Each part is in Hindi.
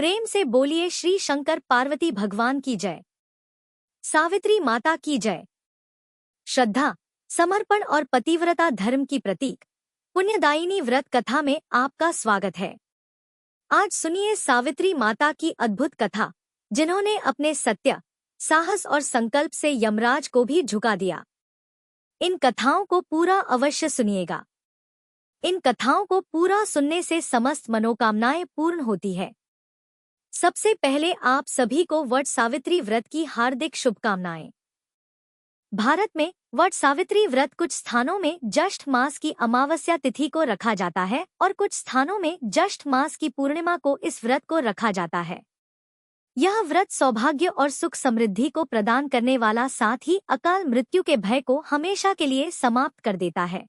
प्रेम से बोलिए श्री शंकर पार्वती भगवान की जय। सावित्री माता की जय। श्रद्धा, समर्पण और पतिव्रता धर्म की प्रतीक पुण्यदायिनी व्रत कथा में आपका स्वागत है। आज सुनिए सावित्री माता की अद्भुत कथा, जिन्होंने अपने सत्य, साहस और संकल्प से यमराज को भी झुका दिया। इन कथाओं को पूरा अवश्य सुनिएगा। इन कथाओं को पूरा सुनने से समस्त मनोकामनाएं पूर्ण होती है। सबसे पहले आप सभी को वट सावित्री व्रत की हार्दिक शुभकामनाएं। भारत में वट सावित्री व्रत कुछ स्थानों में ज्येष्ठ मास की अमावस्या तिथि को रखा जाता है और कुछ स्थानों में ज्येष्ठ मास की पूर्णिमा को इस व्रत को रखा जाता है। यह व्रत सौभाग्य और सुख समृद्धि को प्रदान करने वाला, साथ ही अकाल मृत्यु के भय को हमेशा के लिए समाप्त कर देता है।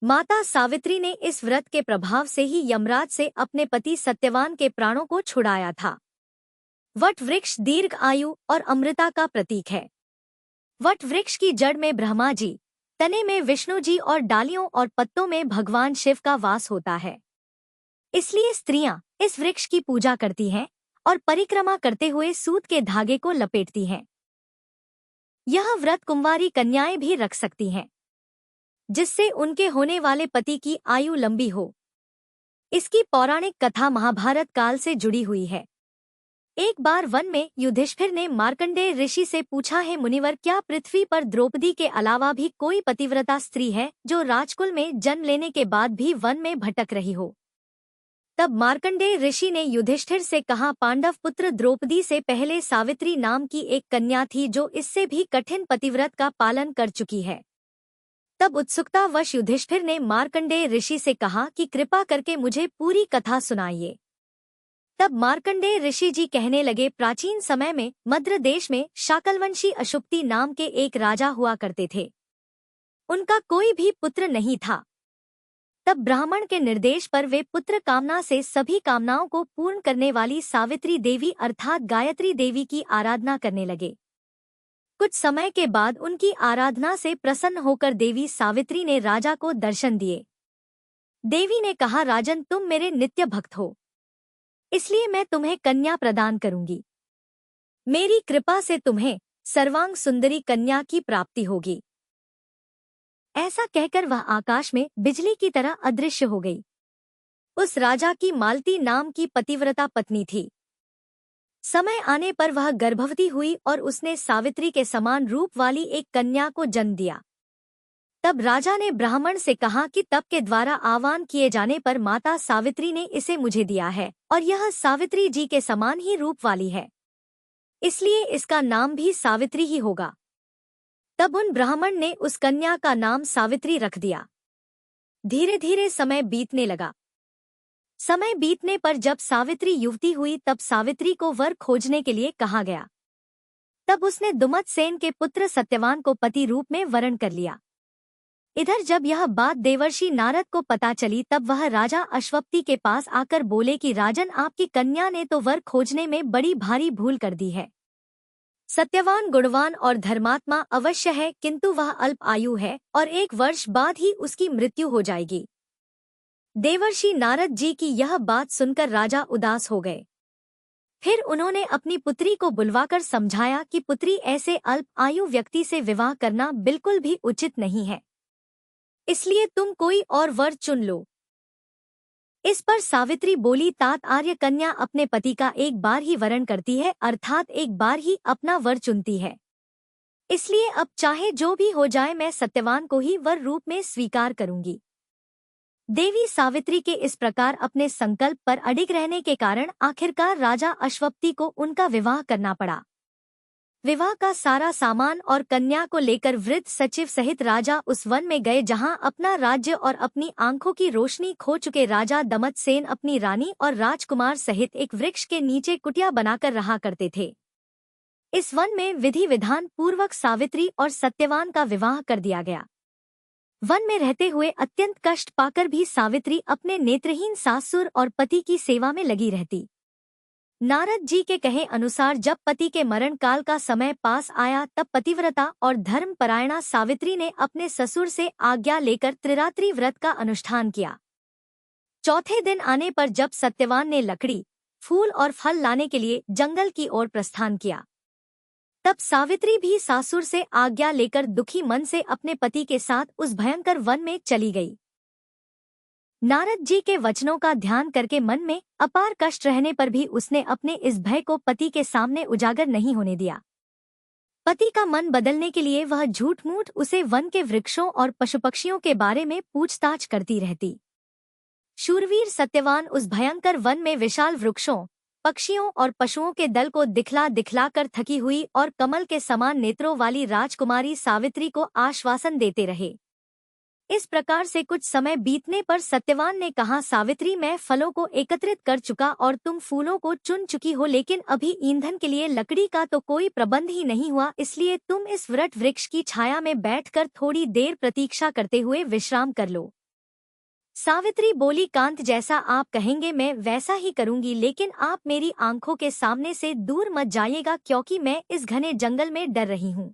माता सावित्री ने इस व्रत के प्रभाव से ही यमराज से अपने पति सत्यवान के प्राणों को छुड़ाया था। वट वृक्ष दीर्घ आयु और अमृता का प्रतीक है। वट वृक्ष की जड़ में ब्रह्मा जी, तने में विष्णु जी और डालियों और पत्तों में भगवान शिव का वास होता है। इसलिए स्त्रियां इस वृक्ष की पूजा करती हैं और परिक्रमा करते हुए सूत के धागे को लपेटती हैं। यह व्रत कुंवारी कन्याएं भी रख सकती हैं, जिससे उनके होने वाले पति की आयु लंबी हो। इसकी पौराणिक कथा महाभारत काल से जुड़ी हुई है। एक बार वन में युधिष्ठिर ने मार्कंडेय ऋषि से पूछा, है मुनिवर, क्या पृथ्वी पर द्रौपदी के अलावा भी कोई पतिव्रता स्त्री है जो राजकुल में जन्म लेने के बाद भी वन में भटक रही हो? तब मार्कंडेय ऋषि ने युधिष्ठिर से कहा, पांडव पुत्र द्रौपदी से पहले सावित्री नाम की एक कन्या थी जो इससे भी कठिन पतिव्रत का पालन कर चुकी है। तब उत्सुकतावश युधिष्ठिर ने मार्कंडेय ऋषि से कहा कि कृपा करके मुझे पूरी कथा सुनाइए। तब मार्कंडेय ऋषि जी कहने लगे, प्राचीन समय में मद्र देश में शाकलवंशी अशुप्ति नाम के एक राजा हुआ करते थे। उनका कोई भी पुत्र नहीं था। तब ब्राह्मण के निर्देश पर वे पुत्र कामना से सभी कामनाओं को पूर्ण करने वाली सावित्री देवी अर्थात गायत्री देवी की आराधना करने लगे। कुछ समय के बाद उनकी आराधना से प्रसन्न होकर देवी सावित्री ने राजा को दर्शन दिए। देवी ने कहा, राजन, तुम मेरे नित्य भक्त हो, इसलिए मैं तुम्हें कन्या प्रदान करूंगी। मेरी कृपा से तुम्हें सर्वांग सुंदरी कन्या की प्राप्ति होगी। ऐसा कहकर वह आकाश में बिजली की तरह अदृश्य हो गई। उस राजा की मालती नाम की पतिव्रता पत्नी थी। समय आने पर वह गर्भवती हुई और उसने सावित्री के समान रूप वाली एक कन्या को जन्म दिया। तब राजा ने ब्राह्मण से कहा कि तप के द्वारा आह्वान किए जाने पर माता सावित्री ने इसे मुझे दिया है और यह सावित्री जी के समान ही रूप वाली है, इसलिए इसका नाम भी सावित्री ही होगा। तब उन ब्राह्मण ने उस कन्या का नाम सावित्री रख दिया। धीरे धीरे समय बीतने लगा। समय बीतने पर जब सावित्री युवती हुई तब सावित्री को वर खोजने के लिए कहा गया। तब उसने दुमतसेन के पुत्र सत्यवान को पति रूप में वरण कर लिया। इधर जब यह बात देवर्षि नारद को पता चली तब वह राजा अश्वपति के पास आकर बोले कि राजन, आपकी कन्या ने तो वर खोजने में बड़ी भारी भूल कर दी है। सत्यवान गुणवान और धर्मात्मा अवश्य है, किंतु वह अल्प आयु है और 1 वर्ष बाद ही उसकी मृत्यु हो जाएगी। देवर्षि नारद जी की यह बात सुनकर राजा उदास हो गए। फिर उन्होंने अपनी पुत्री को बुलवाकर समझाया कि पुत्री, ऐसे अल्प आयु व्यक्ति से विवाह करना बिल्कुल भी उचित नहीं है, इसलिए तुम कोई और वर चुन लो। इस पर सावित्री बोली, तात आर्य कन्या अपने पति का एक बार ही वरण करती है, अर्थात एक बार ही अपना वर चुनती है। इसलिए अब चाहे जो भी हो जाए, मैं सत्यवान को ही वर रूप में स्वीकार करूंगी। देवी सावित्री के इस प्रकार अपने संकल्प पर अडिग रहने के कारण आखिरकार राजा अश्वपति को उनका विवाह करना पड़ा। विवाह का सारा सामान और कन्या को लेकर वृद्ध सचिव सहित राजा उस वन में गए जहां अपना राज्य और अपनी आंखों की रोशनी खो चुके राजा दमतसेन अपनी रानी और राजकुमार सहित एक वृक्ष के नीचे कुटिया बनाकर रहा करते थे। इस वन में विधि विधान पूर्वक सावित्री और सत्यवान का विवाह कर दिया गया। वन में रहते हुए अत्यंत कष्ट पाकर भी सावित्री अपने नेत्रहीन सासुर और पति की सेवा में लगी रहती। नारद जी के कहे अनुसार जब पति के मरण काल का समय पास आया तब पतिव्रता और धर्मपरायणा सावित्री ने अपने ससुर से आज्ञा लेकर त्रिरात्रि व्रत का अनुष्ठान किया। चौथे दिन आने पर जब सत्यवान ने लकड़ी, फूल और फल लाने के लिए जंगल की ओर प्रस्थान किया। तब सावित्री भी सासुर से आज्ञा लेकर दुखी मन से अपने पति के साथ उस भयंकर वन में चली गई। नारद जी के वचनों का ध्यान करके मन में अपार कष्ट रहने पर भी उसने अपने इस भय को पति के सामने उजागर नहीं होने दिया। पति का मन बदलने के लिए वह झूठ मूठ उसे वन के वृक्षों और पशु पक्षियों के बारे में पूछताछ करती रहती। शूरवीर सत्यवान उस भयंकर वन में विशाल वृक्षों, पक्षियों और पशुओं के दल को दिखला दिखलाकर थकी हुई और कमल के समान नेत्रों वाली राजकुमारी सावित्री को आश्वासन देते रहे। इस प्रकार से कुछ समय बीतने पर सत्यवान ने कहा, सावित्री, मैं फलों को एकत्रित कर चुका और तुम फूलों को चुन चुकी हो, लेकिन अभी ईंधन के लिए लकड़ी का तो कोई प्रबंध ही नहीं हुआ, इसलिए तुम इस वृट वृक्ष की छाया में बैठकर थोड़ी देर प्रतीक्षा करते हुए विश्राम कर लो। सावित्री बोली, कांत, जैसा आप कहेंगे मैं वैसा ही करूंगी, लेकिन आप मेरी आंखों के सामने से दूर मत जाइएगा, क्योंकि मैं इस घने जंगल में डर रही हूँ।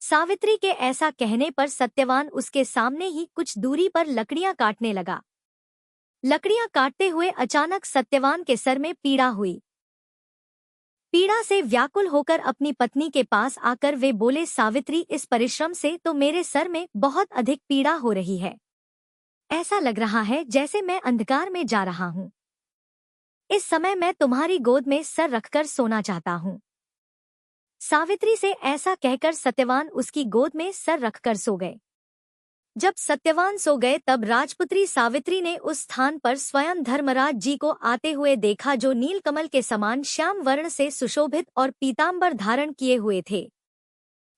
सावित्री के ऐसा कहने पर सत्यवान उसके सामने ही कुछ दूरी पर लकड़ियां काटने लगा। लकड़ियां काटते हुए अचानक सत्यवान के सर में पीड़ा हुई। पीड़ा से व्याकुल होकर अपनी पत्नी के पास आकर वे बोले, सावित्री, इस परिश्रम से तो मेरे सर में बहुत अधिक पीड़ा हो रही है। ऐसा लग रहा है जैसे मैं अंधकार में जा रहा हूँ। इस समय मैं तुम्हारी गोद में सर रखकर सोना चाहता हूँ। सावित्री से ऐसा कहकर सत्यवान उसकी गोद में सर रखकर सो गए। जब सत्यवान सो गए तब राजपुत्री सावित्री ने उस स्थान पर स्वयं धर्मराज जी को आते हुए देखा, जो नीलकमल के समान श्याम वर्ण से सुशोभित और पीतांबर धारण किए हुए थे।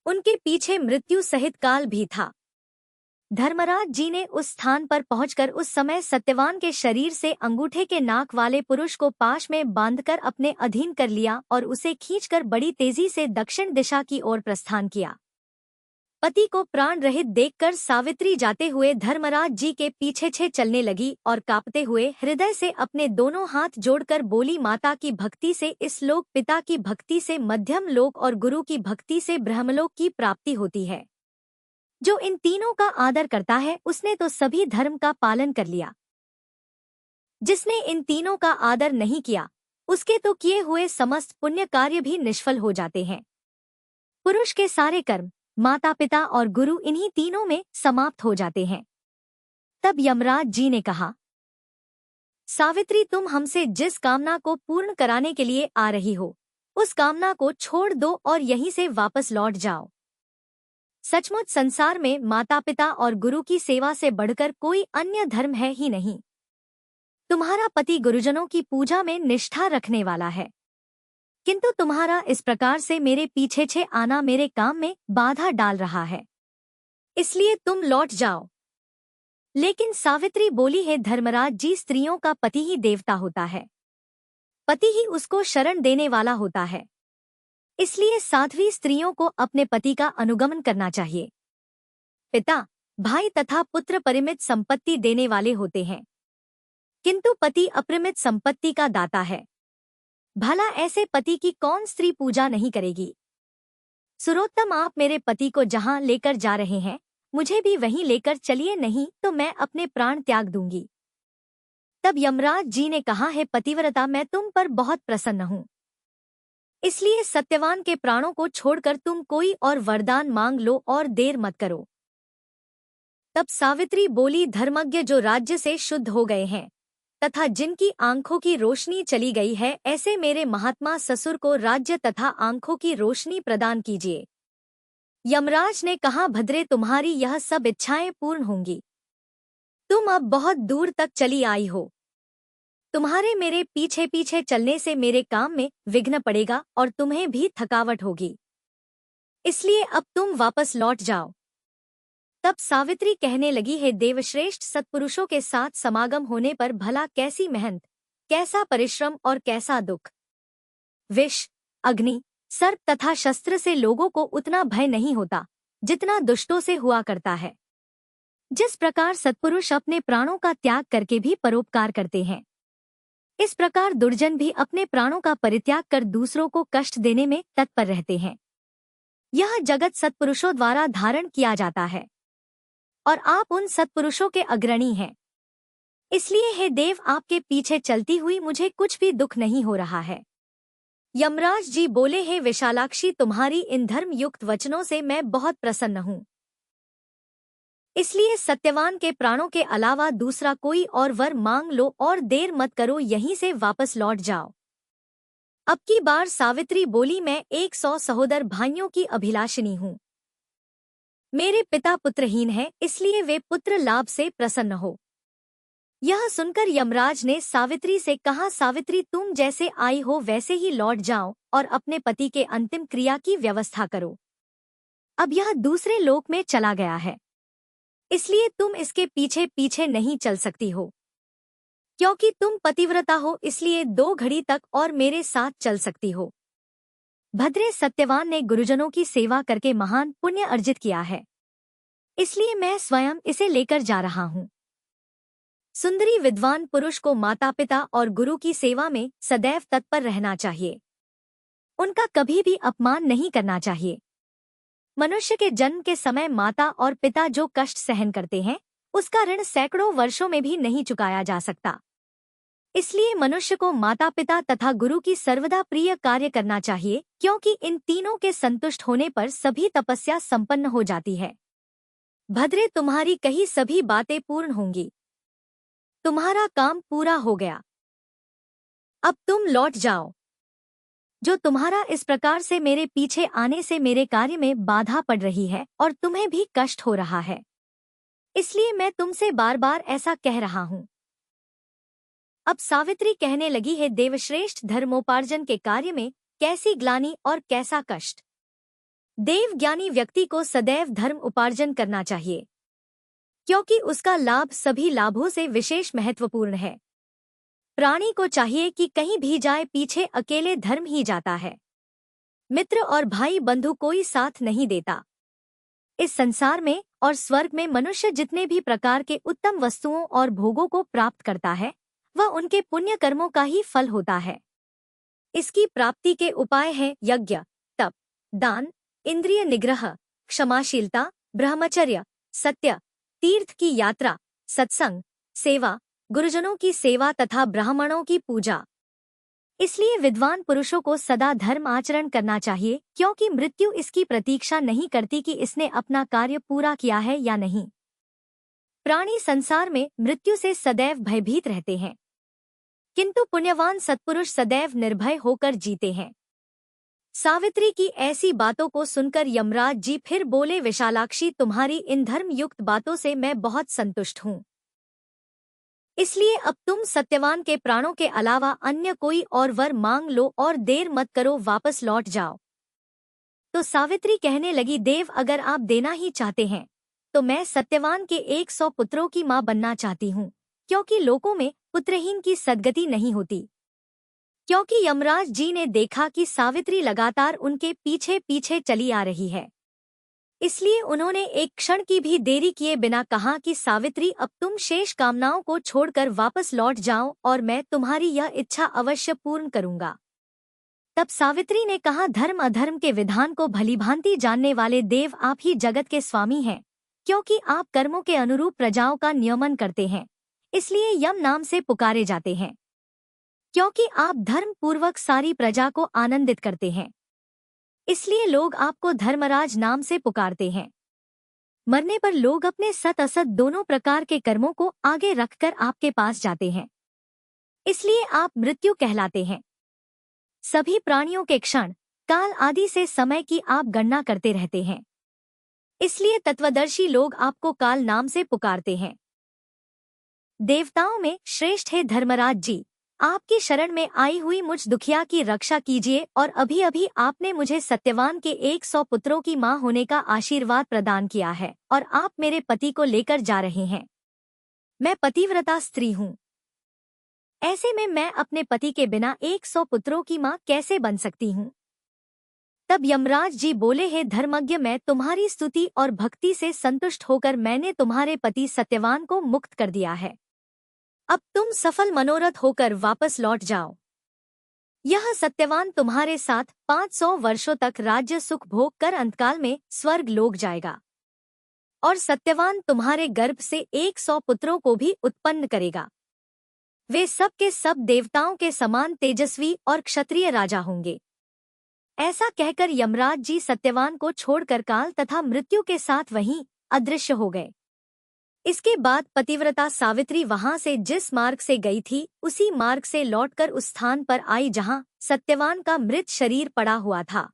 उनके पीछे मृत्यु सहित काल भी था। धर्मराज जी ने उस स्थान पर पहुंचकर उस समय सत्यवान के शरीर से अंगूठे के नाक वाले पुरुष को पाश में बांधकर अपने अधीन कर लिया और उसे खींचकर बड़ी तेजी से दक्षिण दिशा की ओर प्रस्थान किया। पति को प्राण रहित देखकर सावित्री जाते हुए धर्मराज जी के पीछे चलने लगी और कांपते हुए हृदय से अपने दोनों हाथ जोड़कर बोली, माता की भक्ति से इस लोक, पिता की भक्ति से मध्यम लोक और गुरु की भक्ति से ब्रह्मलोक की प्राप्ति होती है। जो इन तीनों का आदर करता है उसने तो सभी धर्म का पालन कर लिया। जिसने इन तीनों का आदर नहीं किया उसके तो किए हुए समस्त पुण्य कार्य भी निष्फल हो जाते हैं। पुरुष के सारे कर्म, माता पिता और गुरु इन्हीं तीनों में समाप्त हो जाते हैं। तब यमराज जी ने कहा, सावित्री, तुम हमसे जिस कामना को पूर्ण कराने के लिए आ रही हो उस कामना को छोड़ दो और यहीं से वापस लौट जाओ। सचमुच संसार में माता पिता और गुरु की सेवा से बढ़कर कोई अन्य धर्म है ही नहीं। तुम्हारा पति गुरुजनों की पूजा में निष्ठा रखने वाला है, किंतु तुम्हारा इस प्रकार से मेरे पीछे आना मेरे काम में बाधा डाल रहा है, इसलिए तुम लौट जाओ। लेकिन सावित्री बोली, है धर्मराज जी, स्त्रियों का पति ही देवता होता है, पति ही उसको शरण देने वाला होता है, इसलिए साध्वी स्त्रियों को अपने पति का अनुगमन करना चाहिए। पिता, भाई तथा पुत्र परिमित संपत्ति देने वाले होते हैं, किंतु पति अपरिमित संपत्ति का दाता है। भला ऐसे पति की कौन स्त्री पूजा नहीं करेगी। सुरोत्तम, आप मेरे पति को जहां लेकर जा रहे हैं मुझे भी वहीं लेकर चलिए, नहीं तो मैं अपने प्राण त्याग दूंगी। तब यमराज जी ने कहा, है पतिव्रता, मैं तुम पर बहुत प्रसन्न हूँ, इसलिए सत्यवान के प्राणों को छोड़कर तुम कोई और वरदान मांग लो और देर मत करो। तब सावित्री बोली, धर्मज्ञ जो राज्य से शुद्ध हो गए हैं तथा जिनकी आंखों की रोशनी चली गई है, ऐसे मेरे महात्मा ससुर को राज्य तथा आंखों की रोशनी प्रदान कीजिए। यमराज ने कहा, भद्रे, तुम्हारी यह सब इच्छाएं पूर्ण होंगी। तुम अब बहुत दूर तक चली आई हो, तुम्हारे मेरे पीछे चलने से मेरे काम में विघ्न पड़ेगा और तुम्हें भी थकावट होगी, इसलिए अब तुम वापस लौट जाओ। तब सावित्री कहने लगी, है देवश्रेष्ठ, सत्पुरुषों के साथ समागम होने पर भला कैसी मेहनत, कैसा परिश्रम और कैसा दुख। विष, अग्नि, सर्प तथा शस्त्र से लोगों को उतना भय नहीं होता जितना दुष्टों से हुआ करता है। जिस प्रकार सत्पुरुष अपने प्राणों का त्याग करके भी परोपकार करते हैं, इस प्रकार दुर्जन भी अपने प्राणों का परित्याग कर दूसरों को कष्ट देने में तत्पर रहते हैं। यह जगत सत्पुरुषों द्वारा धारण किया जाता है और आप उन सत्पुरुषों के अग्रणी हैं। इसलिए हे देव, आपके पीछे चलती हुई मुझे कुछ भी दुख नहीं हो रहा है। यमराज जी बोले, हे विशालाक्षी, तुम्हारी इन धर्म युक्त वचनों से मैं बहुत प्रसन्न हूँ। इसलिए सत्यवान के प्राणों के अलावा दूसरा कोई और वर मांग लो और देर मत करो, यहीं से वापस लौट जाओ। अब की बार सावित्री बोली, मैं 100 सहोदर भाइयों की अभिलाषिनी हूँ। मेरे पिता पुत्रहीन हैं, इसलिए वे पुत्र लाभ से प्रसन्न हो। यह सुनकर यमराज ने सावित्री से कहा, सावित्री, तुम जैसे आई हो वैसे ही लौट जाओ और अपने पति के अंतिम क्रिया की व्यवस्था करो। अब यह दूसरे लोक में चला गया है, इसलिए तुम इसके पीछे पीछे नहीं चल सकती हो। क्योंकि तुम पतिव्रता हो, इसलिए 2 घड़ी तक और मेरे साथ चल सकती हो। भद्रे सत्यवान ने गुरुजनों की सेवा करके महान पुण्य अर्जित किया है, इसलिए मैं स्वयं इसे लेकर जा रहा हूँ। सुंदरी विद्वान पुरुष को माता पिता और गुरु की सेवा में सदैव तत्पर रहना चाहिए। उनका कभी भी अपमान नहीं करना चाहिए। मनुष्य के जन्म के समय माता और पिता जो कष्ट सहन करते हैं, उसका ऋण सैकड़ों वर्षों में भी नहीं चुकाया जा सकता। इसलिए मनुष्य को माता पिता तथा गुरु की सर्वदा प्रिय कार्य करना चाहिए, क्योंकि इन तीनों के संतुष्ट होने पर सभी तपस्या संपन्न हो जाती है। भद्रे, तुम्हारी कही सभी बातें पूर्ण होंगी। तुम्हारा काम पूरा हो गया। अब तुम लौट जाओ। जो तुम्हारा इस प्रकार से मेरे पीछे आने से मेरे कार्य में बाधा पड़ रही है और तुम्हें भी कष्ट हो रहा है, इसलिए मैं तुमसे बार बार ऐसा कह रहा हूँ। अब सावित्री कहने लगी, है देवश्रेष्ठ, धर्मोपार्जन के कार्य में कैसी ग्लानि और कैसा कष्ट। देव ज्ञानी व्यक्ति को सदैव धर्म उपार्जन करना चाहिए, क्योंकि उसका लाभ सभी लाभों से विशेष महत्वपूर्ण है। प्राणी को चाहिए कि कहीं भी जाए, पीछे अकेले धर्म ही जाता है। मित्र और भाई बंधु कोई साथ नहीं देता। इस संसार में और स्वर्ग में मनुष्य जितने भी प्रकार के उत्तम वस्तुओं और भोगों को प्राप्त करता है, वह उनके पुण्य कर्मों का ही फल होता है। इसकी प्राप्ति के उपाय हैं यज्ञ, तप, दान, इंद्रिय निग्रह, क्षमाशीलता, ब्रह्मचर्य, सत्य, तीर्थ की यात्रा, सत्संग, सेवा, गुरुजनों की सेवा तथा ब्राह्मणों की पूजा। इसलिए विद्वान पुरुषों को सदा धर्म आचरण करना चाहिए, क्योंकि मृत्यु इसकी प्रतीक्षा नहीं करती कि इसने अपना कार्य पूरा किया है या नहीं। प्राणी संसार में मृत्यु से सदैव भयभीत रहते हैं, किंतु पुण्यवान सत्पुरुष सदैव निर्भय होकर जीते हैं। सावित्री की ऐसी बातों को सुनकर यमराज जी फिर बोले, विशालाक्षी, तुम्हारी इन धर्म युक्त बातों से मैं बहुत संतुष्ट हूँ। इसलिए अब तुम सत्यवान के प्राणों के अलावा अन्य कोई और वर मांग लो और देर मत करो, वापस लौट जाओ। तो सावित्री कहने लगी, देव, अगर आप देना ही चाहते हैं तो मैं सत्यवान के 100 पुत्रों की मां बनना चाहती हूँ, क्योंकि लोकों में पुत्रहीन की सद्गति नहीं होती। क्योंकि यमराज जी ने देखा कि सावित्री लगातार उनके पीछे पीछे चली आ रही है, इसलिए उन्होंने एक क्षण की भी देरी किए बिना कहा कि सावित्री, अब तुम शेष कामनाओं को छोड़कर वापस लौट जाओ और मैं तुम्हारी यह इच्छा अवश्य पूर्ण करूंगा। तब सावित्री ने कहा, धर्म अधर्म के विधान को भलीभांति जानने वाले देव, आप ही जगत के स्वामी हैं, क्योंकि आप कर्मों के अनुरूप प्रजाओं का नियमन करते हैं, इसलिए यम नाम से पुकारे जाते हैं। क्योंकि आप धर्म पूर्वक सारी प्रजा को आनंदित करते हैं, इसलिए लोग आपको धर्मराज नाम से पुकारते हैं। मरने पर लोग अपने सत असत दोनों प्रकार के कर्मों को आगे रखकर आपके पास जाते हैं, इसलिए आप मृत्यु कहलाते हैं। सभी प्राणियों के क्षण, काल आदि से समय की आप गणना करते रहते हैं, इसलिए तत्वदर्शी लोग आपको काल नाम से पुकारते हैं। देवताओं में श्रेष्ठ है धर्मराज जी, आपकी शरण में आई हुई मुझ दुखिया की रक्षा कीजिए, और अभी अभी आपने मुझे सत्यवान के 100 पुत्रों की मां होने का आशीर्वाद प्रदान किया है और आप मेरे पति को लेकर जा रहे हैं। मैं पतिव्रता स्त्री हूँ, ऐसे में मैं अपने पति के बिना 100 पुत्रों की मां कैसे बन सकती हूँ। तब यमराज जी बोले, हे धर्मज्ञ, मैं तुम्हारी स्तुति और भक्ति से संतुष्ट होकर मैंने तुम्हारे पति सत्यवान को मुक्त कर दिया है। अब तुम सफल मनोरथ होकर वापस लौट जाओ। यह सत्यवान तुम्हारे साथ 500 वर्षों तक राज्य सुख भोग कर अंतकाल में स्वर्ग लोक जाएगा, और सत्यवान तुम्हारे गर्भ से 100 पुत्रों को भी उत्पन्न करेगा। वे सब के सब देवताओं के समान तेजस्वी और क्षत्रिय राजा होंगे। ऐसा कहकर यमराज जी सत्यवान को छोड़कर काल तथा मृत्यु के साथ वहीं अदृश्य हो गए। इसके बाद पतिव्रता सावित्री वहां से जिस मार्ग से गई थी उसी मार्ग से लौटकर उस स्थान पर आई जहां सत्यवान का मृत शरीर पड़ा हुआ था।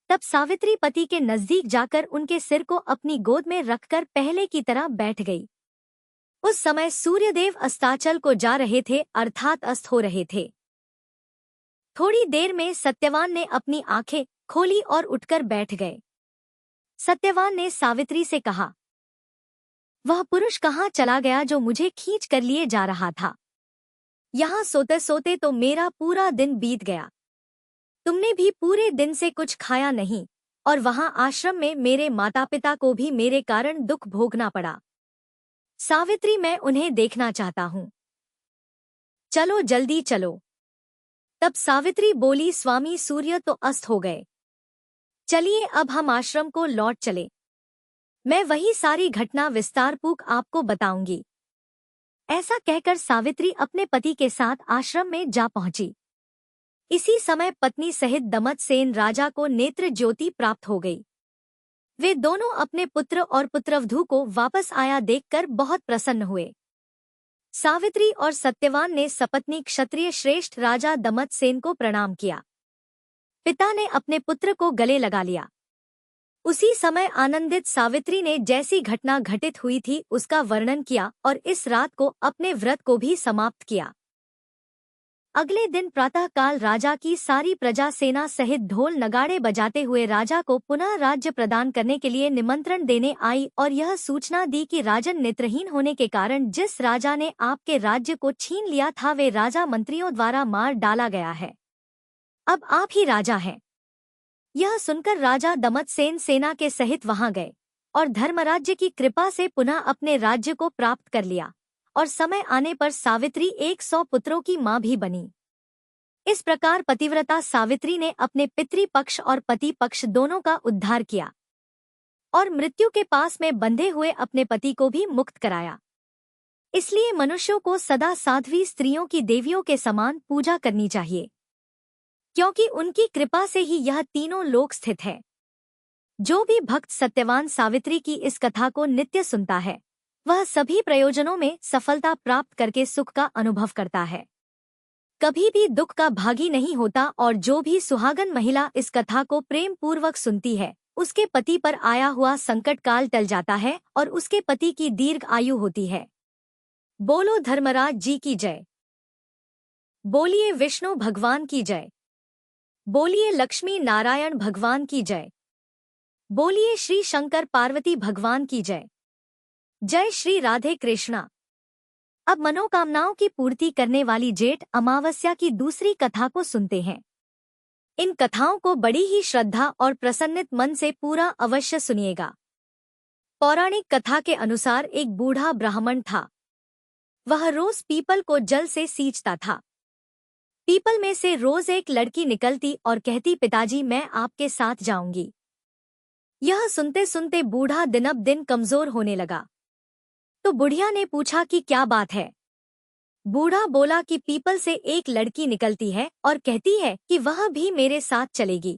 तब सावित्री पति के नजदीक जाकर उनके सिर को अपनी गोद में रखकर पहले की तरह बैठ गई। उस समय सूर्यदेव अस्ताचल को जा रहे थे, अर्थात अस्त हो रहे थे। थोड़ी देर में सत्यवान ने अपनी आंखें खोली और उठकर बैठ गए। सत्यवान ने सावित्री से कहा, वह पुरुष कहाँ चला गया जो मुझे खींच कर लिए जा रहा था? यहाँ सोते सोते तो मेरा पूरा दिन बीत गया। तुमने भी पूरे दिन से कुछ खाया नहीं और वहां आश्रम में मेरे माता पिता को भी मेरे कारण दुख भोगना पड़ा। सावित्री, मैं उन्हें देखना चाहता हूँ। चलो जल्दी चलो। तब सावित्री बोली, स्वामी सूर्य तो अस्त हो गए, चलिए अब हम आश्रम को लौट चले। मैं वही सारी घटना विस्तारपूर्वक आपको बताऊंगी। ऐसा कहकर सावित्री अपने पति के साथ आश्रम में जा पहुंची। इसी समय पत्नी सहित दमतसेन राजा को नेत्र ज्योति प्राप्त हो गई। वे दोनों अपने पुत्र और पुत्रवधू को वापस आया देखकर बहुत प्रसन्न हुए। सावित्री और सत्यवान ने सपत्नी क्षत्रिय श्रेष्ठ राजा दमतसेन को प्रणाम किया। पिता ने अपने पुत्र को गले लगा लिया। उसी समय आनंदित सावित्री ने जैसी घटना घटित हुई थी उसका वर्णन किया और इस रात को अपने व्रत को भी समाप्त किया। अगले दिन प्रातःकाल राजा की सारी प्रजा सेना सहित ढोल नगाड़े बजाते हुए राजा को पुनः राज्य प्रदान करने के लिए निमंत्रण देने आई और यह सूचना दी कि राजन नेत्रहीन होने के कारण जिस राजा ने आपके राज्य को छीन लिया था वे राजा मंत्रियों द्वारा मार डाला गया है। अब आप ही राजा हैं। यह सुनकर राजा दमतसेन सेना के सहित वहां गए और धर्मराज्य की कृपा से पुनः अपने राज्य को प्राप्त कर लिया और समय आने पर सावित्री 100 पुत्रों की मां भी बनी। इस प्रकार पतिव्रता सावित्री ने अपने पितृपक्ष और पति पक्ष दोनों का उद्धार किया और मृत्यु के पास में बंधे हुए अपने पति को भी मुक्त कराया। इसलिए मनुष्यों को सदा साध्वी स्त्रियों की देवियों के समान पूजा करनी चाहिए, क्योंकि उनकी कृपा से ही यह तीनों लोक स्थित है। जो भी भक्त सत्यवान सावित्री की इस कथा को नित्य सुनता है वह सभी प्रयोजनों में सफलता प्राप्त करके सुख का अनुभव करता है, कभी भी दुख का भागी नहीं होता। और जो भी सुहागन महिला इस कथा को प्रेम पूर्वक सुनती है उसके पति पर आया हुआ संकट काल टल जाता है और उसके पति की दीर्घ आयु होती है। बोलो धर्मराज जी की जय। बोलिए विष्णु भगवान की जय। बोलिए लक्ष्मी नारायण भगवान की जय। बोलिए श्री शंकर पार्वती भगवान की जय। जय श्री राधे कृष्णा। अब मनोकामनाओं की पूर्ति करने वाली जेठ अमावस्या की दूसरी कथा को सुनते हैं। इन कथाओं को बड़ी ही श्रद्धा और प्रसन्नित मन से पूरा अवश्य सुनिएगा। पौराणिक कथा के अनुसार एक बूढ़ा ब्राह्मण था। वह रोज पीपल को जल से सींचता था। पीपल में से रोज एक लड़की निकलती और कहती, पिताजी मैं आपके साथ जाऊंगी। यह सुनते सुनते बूढ़ा दिनब दिन कमजोर होने लगा। तो बुढ़िया ने पूछा कि क्या बात है। बूढ़ा बोला कि पीपल से एक लड़की निकलती है और कहती है कि वह भी मेरे साथ चलेगी।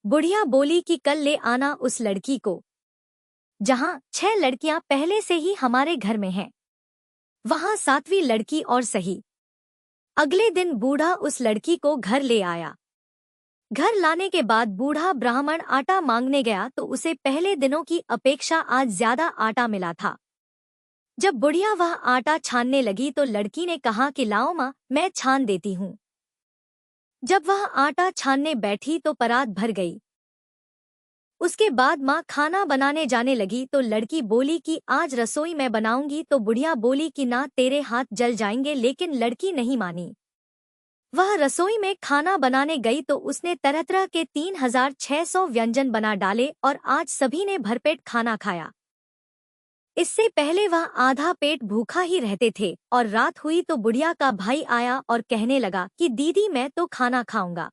बुढ़िया बोली कि कल ले आना उस लड़की को। जहां 6 लड़कियां पहले से ही हमारे घर में हैं, वहां 7वीं लड़की और सही। अगले दिन बूढ़ा उस लड़की को घर ले आया। घर लाने के बाद बूढ़ा ब्राह्मण आटा मांगने गया तो उसे पहले दिनों की अपेक्षा आज ज्यादा आटा मिला था। जब बुढ़िया वह आटा छानने लगी तो लड़की ने कहा कि लाओ माँ, मैं छान देती हूँ। जब वह आटा छानने बैठी तो परात भर गई। उसके बाद माँ खाना बनाने जाने लगी तो लड़की बोली कि आज रसोई मैं बनाऊंगी, तो बुढ़िया बोली कि ना, तेरे हाथ जल जाएंगे। लेकिन लड़की नहीं मानी। वह रसोई में खाना बनाने गई तो उसने तरह तरह के 3600 व्यंजन बना डाले और आज सभी ने भरपेट खाना खाया। इससे पहले वह आधा पेट भूखा ही रहते थे और रात हुई तो बुढ़िया का भाई आया और कहने लगा कि दीदी मैं तो खाना खाऊंगा।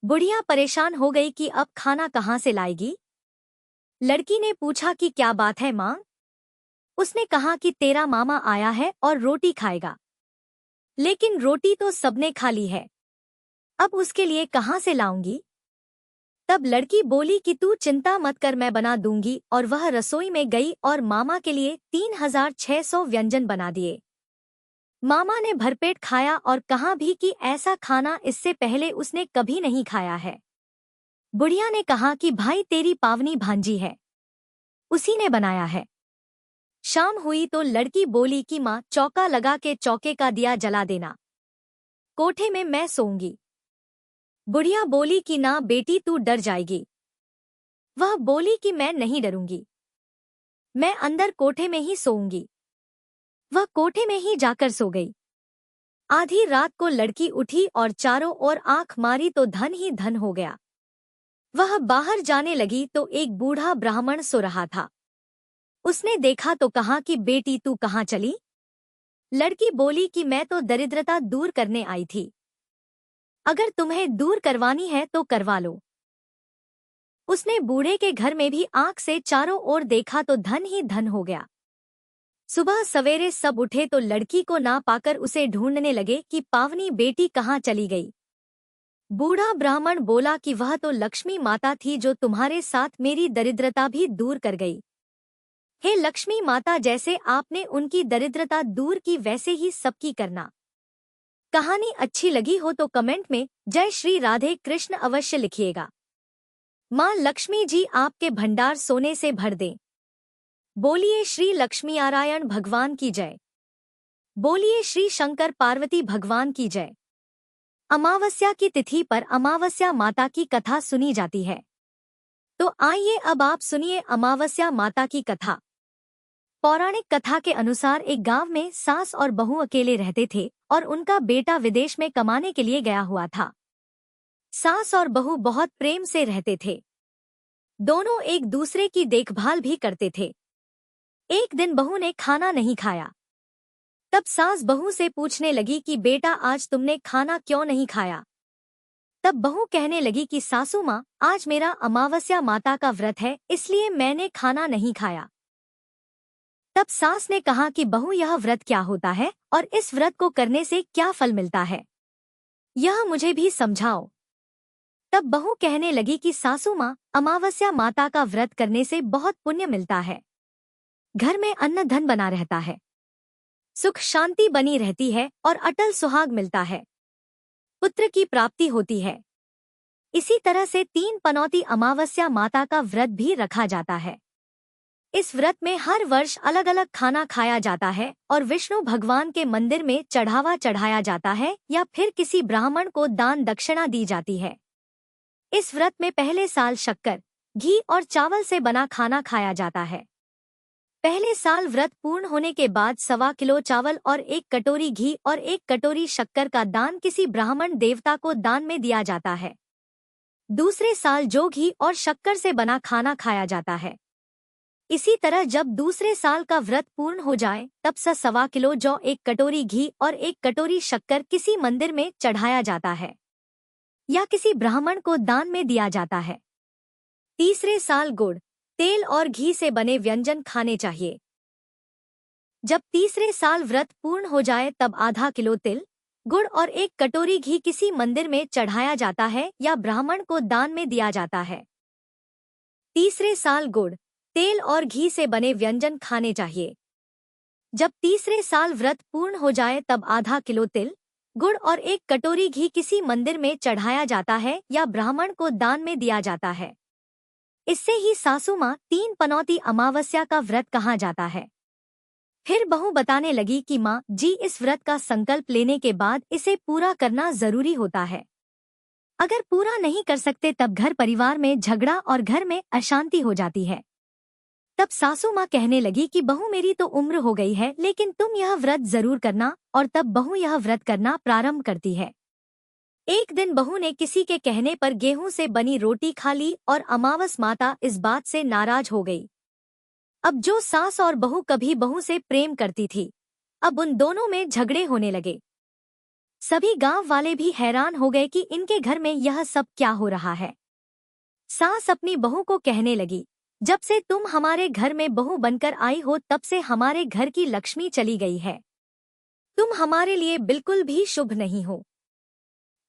बुढ़िया परेशान हो गई कि अब खाना कहाँ से लाएगी। लड़की ने पूछा कि क्या बात है माँ। उसने कहा कि तेरा मामा आया है और रोटी खाएगा। लेकिन रोटी तो सबने खा ली है, अब उसके लिए कहाँ से लाऊंगी? तब लड़की बोली कि तू चिंता मत कर, मैं बना दूंगी, और वह रसोई में गई और मामा के लिए 3600 व्यंजन बना दिए। मामा ने भरपेट खाया और कहा भी कि ऐसा खाना इससे पहले उसने कभी नहीं खाया है। बुढ़िया ने कहा कि भाई तेरी पावनी भांजी है, उसी ने बनाया है। शाम हुई तो लड़की बोली कि माँ चौका लगा के चौके का दिया जला देना, कोठे में मैं सोऊंगी। बुढ़िया बोली कि ना बेटी तू डर जाएगी। वह बोली कि मैं नहीं डरूंगी, मैं अंदर कोठे में ही सोऊंगी। वह कोठे में ही जाकर सो गई। आधी रात को लड़की उठी और चारों ओर आंख मारी तो धन ही धन हो गया। वह बाहर जाने लगी तो एक बूढ़ा ब्राह्मण सो रहा था। उसने देखा तो कहा कि बेटी तू कहाँ चली? लड़की बोली कि मैं तो दरिद्रता दूर करने आई थी, अगर तुम्हें दूर करवानी है तो करवा लो। उसने बूढ़े के घर में भी आंख से चारों ओर देखा तो धन ही धन हो गया। सुबह सवेरे सब उठे तो लड़की को ना पाकर उसे ढूंढने लगे कि पावनी बेटी कहाँ चली गई। बूढ़ा ब्राह्मण बोला कि वह तो लक्ष्मी माता थी जो तुम्हारे साथ मेरी दरिद्रता भी दूर कर गई। हे लक्ष्मी माता, जैसे आपने उनकी दरिद्रता दूर की वैसे ही सबकी करना। कहानी अच्छी लगी हो तो कमेंट में जय श्री राधे कृष्ण अवश्य लिखिएगा। माँ लक्ष्मी जी आपके भंडार सोने से भर दें। बोलिए श्री लक्ष्मी नारायण भगवान की जय। बोलिए श्री शंकर पार्वती भगवान की जय। अमावस्या की तिथि पर अमावस्या माता की कथा सुनी जाती है। तो आइए अब आप सुनिए अमावस्या माता की कथा। पौराणिक कथा के अनुसार एक गांव में सास और बहू अकेले रहते थे और उनका बेटा विदेश में कमाने के लिए गया हुआ था। सास और बहू बहुत प्रेम से रहते थे। दोनों एक दूसरे की देखभाल भी करते थे। एक दिन बहू ने खाना नहीं खाया। तब सास बहू से पूछने लगी कि बेटा आज तुमने खाना क्यों नहीं खाया? तब बहू कहने लगी कि सासू माँ, आज मेरा अमावस्या माता का व्रत है, इसलिए मैंने खाना नहीं खाया। तब सास ने कहा कि बहू यह व्रत क्या होता है और इस व्रत को करने से क्या फल मिलता है, यह मुझे भी समझाओ। तब बहू कहने लगी कि सासू माँ, अमावस्या माता का व्रत करने से बहुत पुण्य मिलता है, घर में अन्न धन बना रहता है, सुख शांति बनी रहती है और अटल सुहाग मिलता है, पुत्र की प्राप्ति होती है। इसी तरह से 3 पनौती अमावस्या माता का व्रत भी रखा जाता है। इस व्रत में हर वर्ष अलग अलग खाना खाया जाता है और विष्णु भगवान के मंदिर में चढ़ावा चढ़ाया जाता है या फिर किसी ब्राह्मण को दान दक्षिणा दी जाती है। इस व्रत में पहले साल शक्कर, घी और चावल से बना खाना खाया जाता है। पहले साल व्रत पूर्ण होने के बाद 1.25 किलो चावल और 1 कटोरी घी और 1 कटोरी शक्कर का दान किसी ब्राह्मण देवता को दान में दिया जाता है। दूसरे साल जो घी और शक्कर से बना खाना खाया जाता है। इसी तरह जब दूसरे साल का व्रत पूर्ण हो जाए तब 1.25 किलो जौ, 1 कटोरी घी और 1 कटोरी शक्कर किसी मंदिर में चढ़ाया जाता है या किसी ब्राह्मण को दान में दिया जाता है। तीसरे साल गुड़, तेल और घी से बने व्यंजन खाने चाहिए। जब तीसरे साल व्रत पूर्ण हो जाए तब आधा किलो तिल, गुड़ और 1 कटोरी घी किसी मंदिर में चढ़ाया जाता है या ब्राह्मण को दान में दिया जाता है। तीसरे साल गुड़, तेल और घी से बने व्यंजन खाने चाहिए। जब तीसरे साल व्रत पूर्ण हो जाए तब आधा किलो तिल, गुड़ और 1 कटोरी घी किसी मंदिर में चढ़ाया जाता है या ब्राह्मण को दान में दिया जाता है। इससे ही सासू माँ 3 पनौती अमावस्या का व्रत कहा जाता है। फिर बहू बताने लगी कि माँ जी, इस व्रत का संकल्प लेने के बाद इसे पूरा करना जरूरी होता है। अगर पूरा नहीं कर सकते तब घर परिवार में झगड़ा और घर में अशांति हो जाती है। तब सासू माँ कहने लगी कि बहू मेरी तो उम्र हो गई है, लेकिन तुम यह व्रत जरूर करना। और तब बहू यह व्रत करना प्रारंभ करती है। एक दिन बहू ने किसी के कहने पर गेहूं से बनी रोटी खा ली और अमावस माता इस बात से नाराज हो गई। अब जो सास और बहू कभी बहू से प्रेम करती थी, अब उन दोनों में झगड़े होने लगे। सभी गांव वाले भी हैरान हो गए कि इनके घर में यह सब क्या हो रहा है। सास अपनी बहू को कहने लगी जब से तुम हमारे घर में बहू बनकर आई हो तब से हमारे घर की लक्ष्मी चली गई है। तुम हमारे लिए बिल्कुल भी शुभ नहीं हो।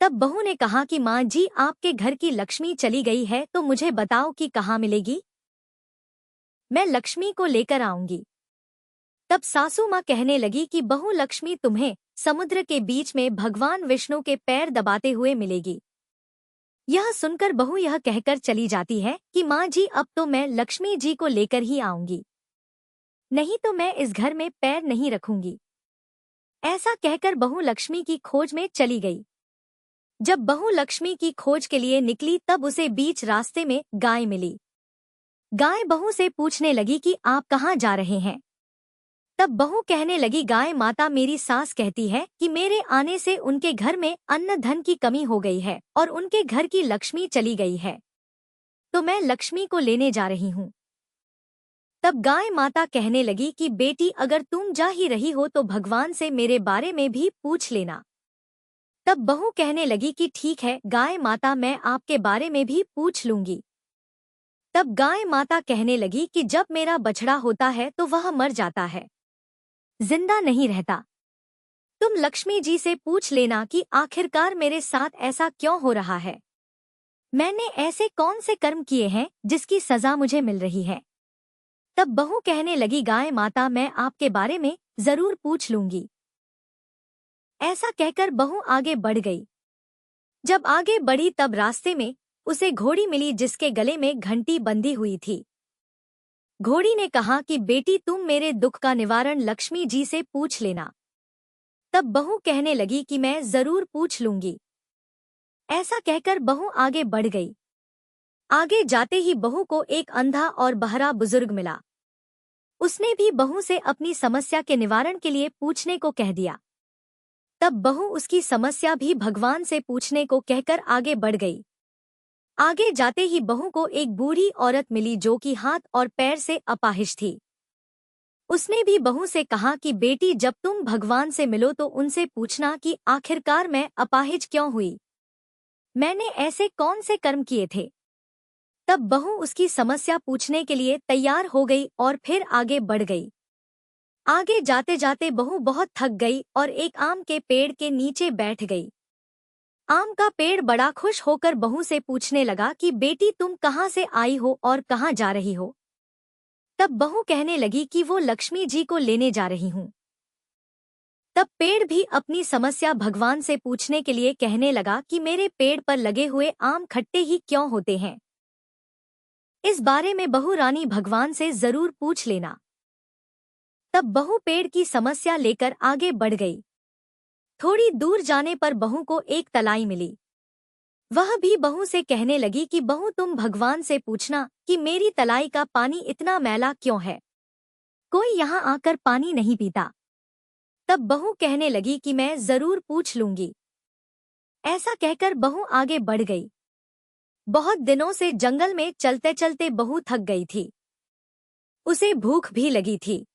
तब बहू ने कहा कि माँ जी, आपके घर की लक्ष्मी चली गई है तो मुझे बताओ कि कहाँ मिलेगी। मैं लक्ष्मी को लेकर आऊंगी। तब सासू माँ कहने लगी कि बहू लक्ष्मी तुम्हें समुद्र के बीच में भगवान विष्णु के पैर दबाते हुए मिलेगी। यह सुनकर बहू यह कहकर चली जाती है कि माँ जी, अब तो मैं लक्ष्मी जी को लेकर ही आऊंगी, नहीं तो मैं इस घर में पैर नहीं रखूंगी। ऐसा कहकर बहू लक्ष्मी की खोज में चली गई। जब बहू लक्ष्मी की खोज के लिए निकली तब उसे बीच रास्ते में गाय मिली। गाय बहू से पूछने लगी कि आप कहाँ जा रहे हैं। तब बहू कहने लगी, गाय माता, मेरी सास कहती है कि मेरे आने से उनके घर में अन्न धन की कमी हो गई है और उनके घर की लक्ष्मी चली गई है, तो मैं लक्ष्मी को लेने जा रही हूँ। तब गाय माता कहने लगी कि बेटी, अगर तुम जा ही रही हो तो भगवान से मेरे बारे में भी पूछ लेना। तब बहू कहने लगी कि ठीक है गाय माता, मैं आपके बारे में भी पूछ लूंगी। तब गाय माता कहने लगी कि जब मेरा बछड़ा होता है तो वह मर जाता है, जिंदा नहीं रहता। तुम लक्ष्मी जी से पूछ लेना कि आखिरकार मेरे साथ ऐसा क्यों हो रहा है। मैंने ऐसे कौन से कर्म किए हैं जिसकी सजा मुझे मिल रही है। तब बहू कहने लगी, गाय माता, मैं आपके बारे में जरूर पूछ लूंगी। ऐसा कहकर बहू आगे बढ़ गई। जब आगे बढ़ी तब रास्ते में उसे घोड़ी मिली जिसके गले में घंटी बंधी हुई थी। घोड़ी ने कहा कि बेटी, तुम मेरे दुख का निवारण लक्ष्मी जी से पूछ लेना। तब बहू कहने लगी कि मैं जरूर पूछ लूंगी। ऐसा कहकर बहू आगे बढ़ गई। आगे जाते ही बहू को एक अंधा और बहरा बुजुर्ग मिला। उसने भी बहू से अपनी समस्या के निवारण के लिए पूछने को कह दिया। तब बहू उसकी समस्या भी भगवान से पूछने को कहकर आगे बढ़ गई। आगे जाते ही बहू को एक बूढ़ी औरत मिली जो कि हाथ और पैर से अपाहिज थी। उसने भी बहू से कहा कि बेटी, जब तुम भगवान से मिलो तो उनसे पूछना कि आखिरकार मैं अपाहिज क्यों हुई, मैंने ऐसे कौन से कर्म किए थे। तब बहू उसकी समस्या पूछने के लिए तैयार हो गई और फिर आगे बढ़ गई। आगे जाते जाते बहू बहुत थक गई और एक आम के पेड़ के नीचे बैठ गई। आम का पेड़ बड़ा खुश होकर बहू से पूछने लगा कि बेटी, तुम कहाँ से आई हो और कहाँ जा रही हो। तब बहू कहने लगी कि वो लक्ष्मी जी को लेने जा रही हूँ। तब पेड़ भी अपनी समस्या भगवान से पूछने के लिए कहने लगा कि मेरे पेड़ पर लगे हुए आम खट्टे ही क्यों होते हैं, इस बारे में बहू रानी भगवान से जरूर पूछ लेना। तब बहू पेड़ की समस्या लेकर आगे बढ़ गई। थोड़ी दूर जाने पर बहू को एक तलाई मिली। वह भी बहू से कहने लगी कि बहू, तुम भगवान से पूछना कि मेरी तलाई का पानी इतना मैला क्यों है, कोई यहाँ आकर पानी नहीं पीता। तब बहू कहने लगी कि मैं जरूर पूछ लूंगी। ऐसा कहकर बहू आगे बढ़ गई। बहुत दिनों से जंगल में चलते चलते बहू थक गई थी। उसे भूख भी लगी थी,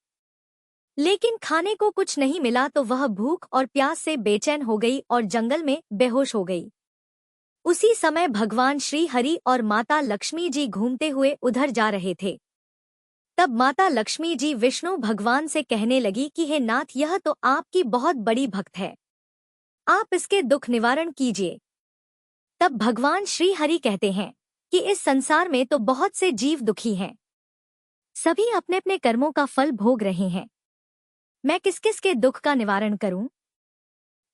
लेकिन खाने को कुछ नहीं मिला तो वह भूख और प्यास से बेचैन हो गई और जंगल में बेहोश हो गई। उसी समय भगवान श्री हरि और माता लक्ष्मी जी घूमते हुए उधर जा रहे थे। तब माता लक्ष्मी जी विष्णु भगवान से कहने लगी कि हे नाथ, यह तो आपकी बहुत बड़ी भक्त है, आप इसके दुख निवारण कीजिए। तब भगवान श्री हरि कहते हैं कि इस संसार में तो बहुत से जीव दुखी हैं, सभी अपने अपने कर्मों का फल भोग रहे हैं, मैं किस किस के दुख का निवारण करूं।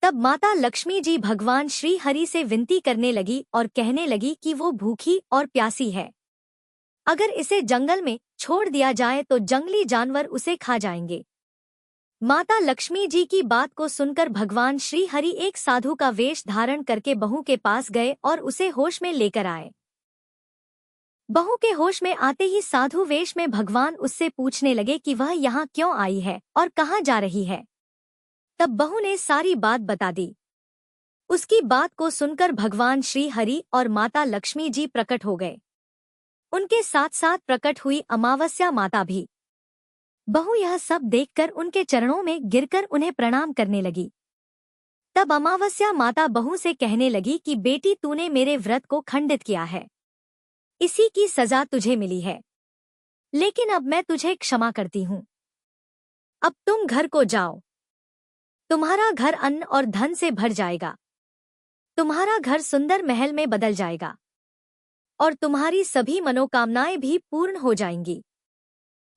तब माता लक्ष्मी जी भगवान श्री हरि से विनती करने लगी और कहने लगी कि वो भूखी और प्यासी है, अगर इसे जंगल में छोड़ दिया जाए तो जंगली जानवर उसे खा जाएंगे। माता लक्ष्मी जी की बात को सुनकर भगवान श्री हरि एक साधु का वेश धारण करके बहू के पास गए और उसे होश में लेकर आए। बहू के होश में आते ही साधु वेश में भगवान उससे पूछने लगे कि वह यहाँ क्यों आई है और कहाँ जा रही है। तब बहू ने सारी बात बता दी। उसकी बात को सुनकर भगवान श्री हरि और माता लक्ष्मी जी प्रकट हो गए। उनके साथ साथ प्रकट हुई अमावस्या माता भी। बहू यह सब देखकर उनके चरणों में गिरकर उन्हें प्रणाम करने लगी। तब अमावस्या माता बहू से कहने लगी कि बेटी, तूने मेरे व्रत को खंडित किया है, इसी की सजा तुझे मिली है। लेकिन अब मैं तुझे क्षमा करती हूँ। अब तुम घर को जाओ। तुम्हारा घर अन्न और धन से भर जाएगा। तुम्हारा घर सुंदर महल में बदल जाएगा और तुम्हारी सभी मनोकामनाएं भी पूर्ण हो जाएंगी।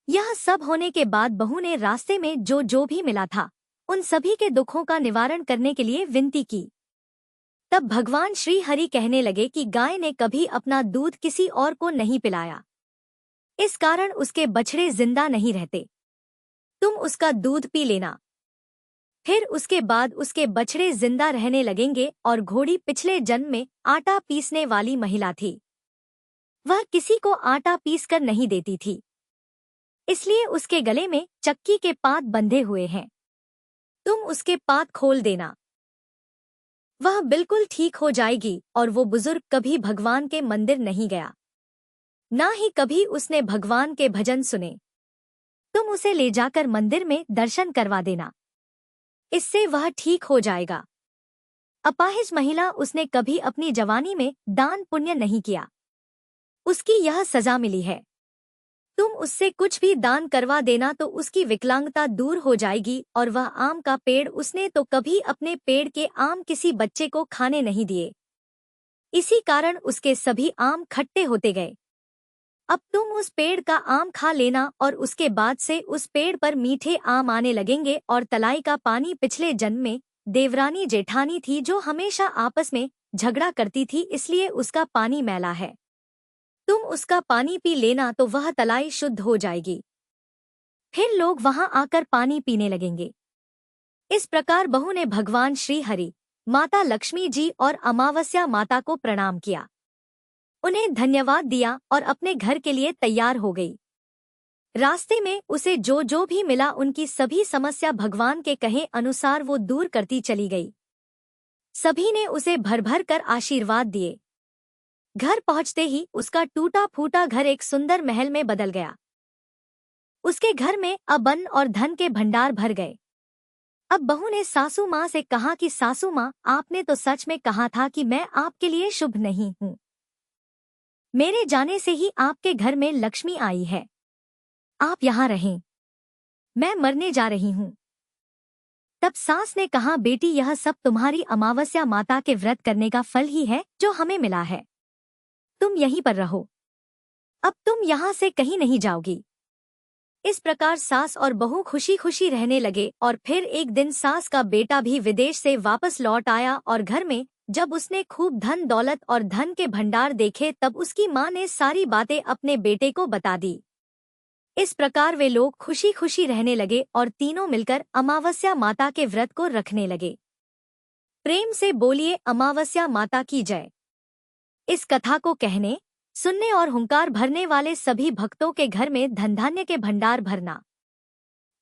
यह सब होने के बाद बहू ने रास्ते में जो जो भी मिला था उन सभी के दुखों का निवारण करने के लिए विनती की। तब भगवान श्री हरि कहने लगे कि गाय ने कभी अपना दूध किसी और को नहीं पिलाया, इस कारण उसके बछड़े जिंदा नहीं रहते। तुम उसका दूध पी लेना। फिर उसके बाद उसके बछड़े जिंदा रहने लगेंगे। और घोड़ी पिछले जन्म में आटा पीसने वाली महिला थी। वह किसी को आटा पीस कर नहीं देती थी, इसलिए उसके गले में चक्की के पात बंधे हुए हैं। तुम उसके पात खोल देना, वह बिल्कुल ठीक हो जाएगी। और वो बुजुर्ग कभी भगवान के मंदिर नहीं गया, ना ही कभी उसने भगवान के भजन सुने। तुम उसे ले जाकर मंदिर में दर्शन करवा देना, इससे वह ठीक हो जाएगा। अपाहिज महिला, उसने कभी अपनी जवानी में दान पुण्य नहीं किया, उसकी यह सजा मिली है। तुम उससे कुछ भी दान करवा देना तो उसकी विकलांगता दूर हो जाएगी। और वह आम का पेड़, उसने तो कभी अपने पेड़ के आम किसी बच्चे को खाने नहीं दिए, इसी कारण उसके सभी आम खट्टे होते गए। अब तुम उस पेड़ का आम खा लेना और उसके बाद से उस पेड़ पर मीठे आम आने लगेंगे। और तलाई का पानी पिछले जन्म में देवरानी जेठानी थी जो हमेशा आपस में झगड़ा करती थी, इसलिए उसका पानी मैला है। तुम उसका पानी पी लेना तो वह तलाई शुद्ध हो जाएगी। फिर लोग वहां आकर पानी पीने लगेंगे। इस प्रकार बहू ने भगवान श्री हरि, माता लक्ष्मी जी और अमावस्या माता को प्रणाम किया, उन्हें धन्यवाद दिया और अपने घर के लिए तैयार हो गई। रास्ते में उसे जो जो भी मिला उनकी सभी समस्या भगवान के कहे अनुसार वो दूर करती चली गई। सभी ने उसे भर भर कर आशीर्वाद दिए। घर पहुंचते ही उसका टूटा फूटा घर एक सुंदर महल में बदल गया। उसके घर में अब अन्न और धन के भंडार भर गए। अब बहू ने सासू माँ से कहा कि सासू माँ, आपने तो सच में कहा था कि मैं आपके लिए शुभ नहीं हूँ। मेरे जाने से ही आपके घर में लक्ष्मी आई है। आप यहाँ रहें, मैं मरने जा रही हूँ। तब सास ने कहा, बेटी, यह सब तुम्हारी अमावस्या माता के व्रत करने का फल ही है जो हमें मिला है। तुम यहीं पर रहो, अब तुम यहाँ से कहीं नहीं जाओगी। इस प्रकार सास और बहू खुशी खुशी रहने लगे। और फिर एक दिन सास का बेटा भी विदेश से वापस लौट आया और घर में जब उसने खूब धन दौलत और धन के भंडार देखे तब उसकी माँ ने सारी बातें अपने बेटे को बता दी। इस प्रकार वे लोग खुशी खुशी रहने लगे और तीनों मिलकर अमावस्या माता के व्रत को रखने लगे। प्रेम से बोलिए अमावस्या माता की जय। इस कथा को कहने, सुनने और हुंकार भरने वाले सभी भक्तों के घर में धन धान्य के भंडार भरना,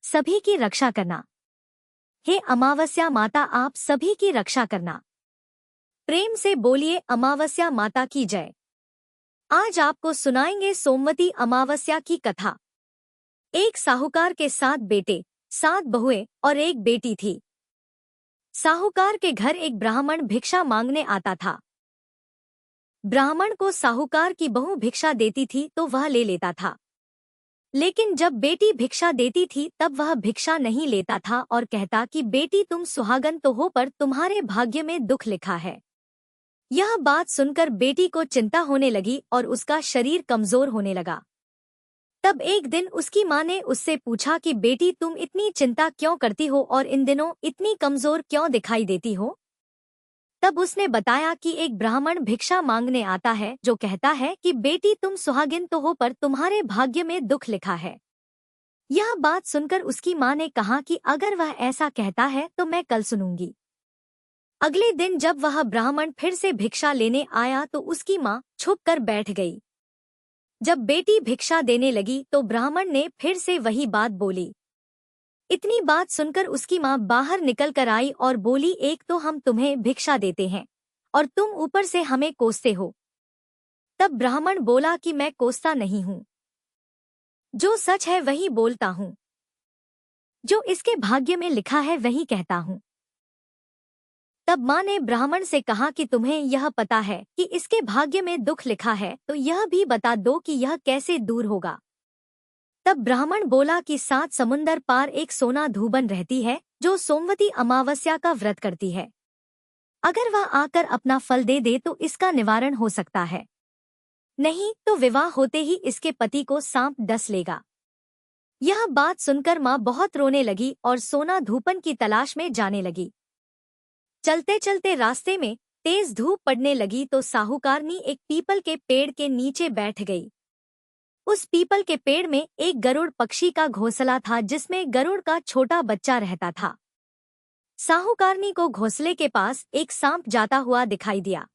सभी की रक्षा करना। हे अमावस्या माता, आप सभी की रक्षा करना। प्रेम से बोलिए अमावस्या माता की जय। आज आपको सुनाएंगे सोमवती अमावस्या की कथा। एक साहूकार के 7 बेटे, 7 बहुएं और एक बेटी थी। साहूकार के घर एक ब्राह्मण भिक्षा मांगने आता था। ब्राह्मण को साहूकार की बहू भिक्षा देती थी तो वह ले लेता था, लेकिन जब बेटी भिक्षा देती थी तब वह भिक्षा नहीं लेता था और कहता कि बेटी, तुम सुहागन तो हो पर तुम्हारे भाग्य में दुख लिखा है। यह बात सुनकर बेटी को चिंता होने लगी और उसका शरीर कमजोर होने लगा। तब एक दिन उसकी माँ ने उससे पूछा कि बेटी, तुम इतनी चिंता क्यों करती हो और इन दिनों इतनी कमजोर क्यों दिखाई देती हो? तब उसने बताया कि एक ब्राह्मण भिक्षा मांगने आता है जो कहता है कि बेटी, तुम सुहागिन तो हो पर तुम्हारे भाग्य में दुख लिखा है। यह बात सुनकर उसकी माँ ने कहा कि अगर वह ऐसा कहता है तो मैं कल सुनूंगी। अगले दिन जब वह ब्राह्मण फिर से भिक्षा लेने आया तो उसकी माँ छुप कर बैठ गई। जब बेटी भिक्षा देने लगी तो ब्राह्मण ने फिर से वही बात बोली। इतनी बात सुनकर उसकी माँ बाहर निकल कर आई और बोली, एक तो हम तुम्हें भिक्षा देते हैं और तुम ऊपर से हमें कोसते हो। तब ब्राह्मण बोला कि मैं कोसता नहीं हूँ, जो सच है वही बोलता हूँ, जो इसके भाग्य में लिखा है वही कहता हूँ। तब माँ ने ब्राह्मण से कहा कि तुम्हें यह पता है कि इसके भाग्य में दुख लिखा है तो यह भी बता दो कि यह कैसे दूर होगा। तब ब्राह्मण बोला कि 7 समुंदर पार एक सोना धूबन रहती है जो सोमवती अमावस्या का व्रत करती है। अगर वह आकर अपना फल दे दे तो इसका निवारण हो सकता है, नहीं तो विवाह होते ही इसके पति को सांप डस लेगा। यह बात सुनकर माँ बहुत रोने लगी और सोना धूपन की तलाश में जाने लगी। चलते चलते रास्ते में तेज धूप पड़ने लगी तो साहूकारनी एक पीपल के पेड़ के नीचे बैठ गई। उस पीपल के पेड़ में एक गरुड़ पक्षी का घोंसला था जिसमें गरुड़ का छोटा बच्चा रहता था। साहूकारनी को घोंसले के पास एक सांप जाता हुआ दिखाई दिया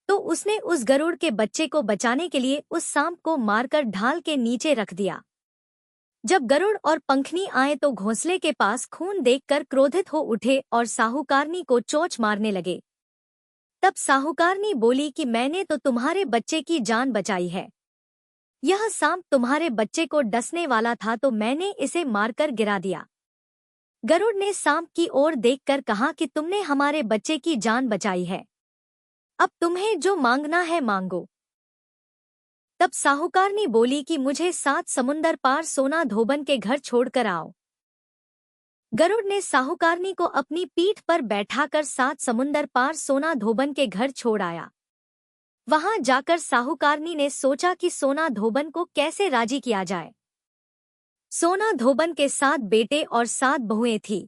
तो उसने उस गरुड़ के बच्चे को बचाने के लिए उस सांप को मारकर ढाल के नीचे रख दिया। जब गरुड़ और पंखनी आए तो घोंसले के पास खून देखकर क्रोधित हो उठे और साहूकारनी को चोंच मारने लगे। तब साहूकारनी बोली कि मैंने तो तुम्हारे बच्चे की जान बचाई है। यह सांप तुम्हारे बच्चे को डसने वाला था तो मैंने इसे मारकर गिरा दिया। गरुड़ ने सांप की ओर देखकर कहा कि तुमने हमारे बच्चे की जान बचाई है, अब तुम्हें जो मांगना है मांगो। तब साहूकारनी बोली कि मुझे 7 समुंदर पार सोना धोबन के घर छोड़कर आओ। गरुड़ ने साहूकारनी को अपनी पीठ पर बैठाकर 7 समुंदर पार सोना धोबन के घर छोड़ आया। वहां जाकर साहूकारनी ने सोचा कि सोना धोबन को कैसे राजी किया जाए। सोना धोबन के 7 बेटे और 7 बहुएं थी।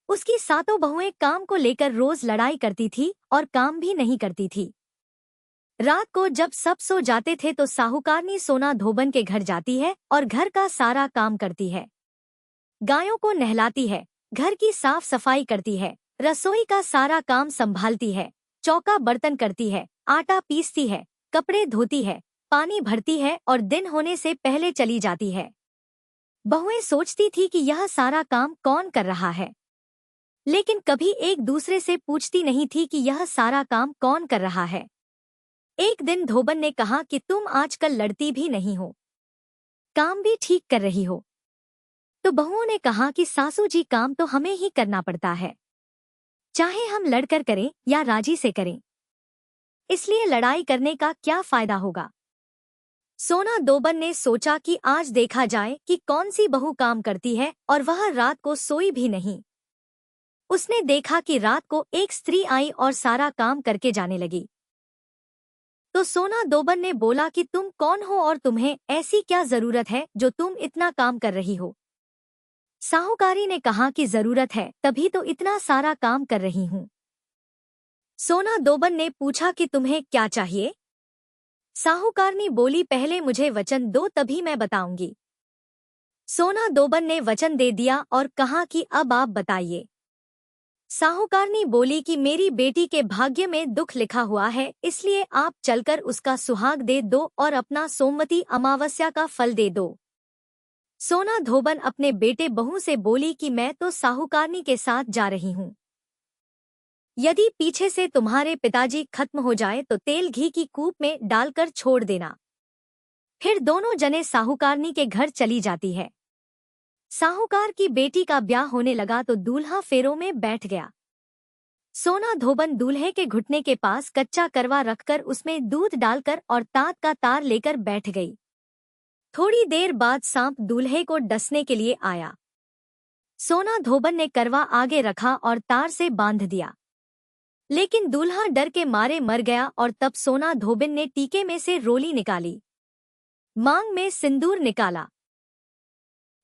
उसकी 7 बहुएं काम को लेकर रोज लड़ाई करती थी और काम भी नहीं करती थी। रात को जब सब सो जाते थे तो साहूकारनी सोना धोबन के घर जाती है और घर का सारा काम करती है। गायों को नहलाती है, घर की साफ सफाई करती है, रसोई का सारा काम संभालती है, चौका बर्तन करती है, आटा पीसती है, कपड़े धोती है, पानी भरती है और दिन होने से पहले चली जाती है। बहुएं सोचती थी कि यह सारा काम कौन कर रहा है, लेकिन कभी एक दूसरे से पूछती नहीं थी कि यह सारा काम कौन कर रहा है। एक दिन धोबन ने कहा कि तुम आजकल लड़ती भी नहीं हो, काम भी ठीक कर रही हो। तो बहुओं ने कहा कि सासू जी काम तो हमें ही करना पड़ता है, चाहे हम लड़कर करें या राजी से करें, इसलिए लड़ाई करने का क्या फायदा होगा। सोना धोबन ने सोचा कि आज देखा जाए कि कौन सी बहू काम करती है और वह रात को सोई भी नहीं। उसने देखा कि रात को एक स्त्री आई और सारा काम करके जाने लगी। तो सोना धोबन ने बोला कि तुम कौन हो और तुम्हें ऐसी क्या जरूरत है जो तुम इतना काम कर रही हो। साहूकारी ने कहा कि जरूरत है तभी तो इतना सारा काम कर रही हूँ। सोना धोबन ने पूछा कि तुम्हें क्या चाहिए। साहूकारनी बोली पहले मुझे वचन दो तभी मैं बताऊंगी। सोना धोबन ने वचन दे दिया और कहा कि अब आप बताइए। साहूकारनी बोली कि मेरी बेटी के भाग्य में दुख लिखा हुआ है, इसलिए आप चलकर उसका सुहाग दे दो और अपना सोमवती अमावस्या का फल दे दो। सोना धोबन अपने बेटे बहू से बोली कि मैं तो साहूकारनी के साथ जा रही हूँ। यदि पीछे से तुम्हारे पिताजी खत्म हो जाए तो तेल घी की कूप में डालकर छोड़ देना। फिर दोनों जने साहूकारनी के घर चली जाती है। साहूकार की बेटी का ब्याह होने लगा तो दूल्हा फेरों में बैठ गया। सोना धोबन दूल्हे के घुटने के पास कच्चा करवा रखकर उसमें दूध डालकर और तात का तार लेकर बैठ गई। थोड़ी देर बाद सांप दूल्हे को डसने के लिए आया। सोना धोबन ने करवा आगे रखा और तार से बांध दिया, लेकिन दूल्हा डर के मारे मर गया। और तब सोना धोबन ने टीके में से रोली निकाली, मांग में सिंदूर निकाला,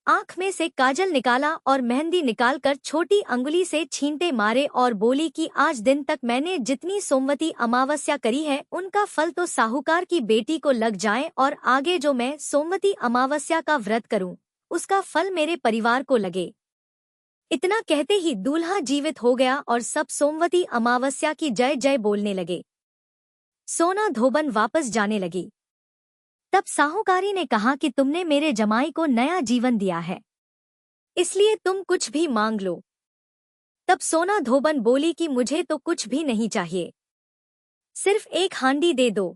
आंख में से काजल निकाला और मेहंदी निकालकर छोटी अंगुली से छींटे मारे और बोली कि आज दिन तक मैंने जितनी सोमवती अमावस्या करी है उनका फल तो साहूकार की बेटी को लग जाए और आगे जो मैं सोमवती अमावस्या का व्रत करूं उसका फल मेरे परिवार को लगे। इतना कहते ही दूल्हा जीवित हो गया और सब सोमवती अमावस्या की जय जय बोलने लगे। सोना धोबन वापस जाने लगी। तब साहूकारी ने कहा कि तुमने मेरे जमाई को नया जीवन दिया है, इसलिए तुम कुछ भी मांग लो। तब सोना धोबन बोली कि मुझे तो कुछ भी नहीं चाहिए, सिर्फ एक हांडी दे दो।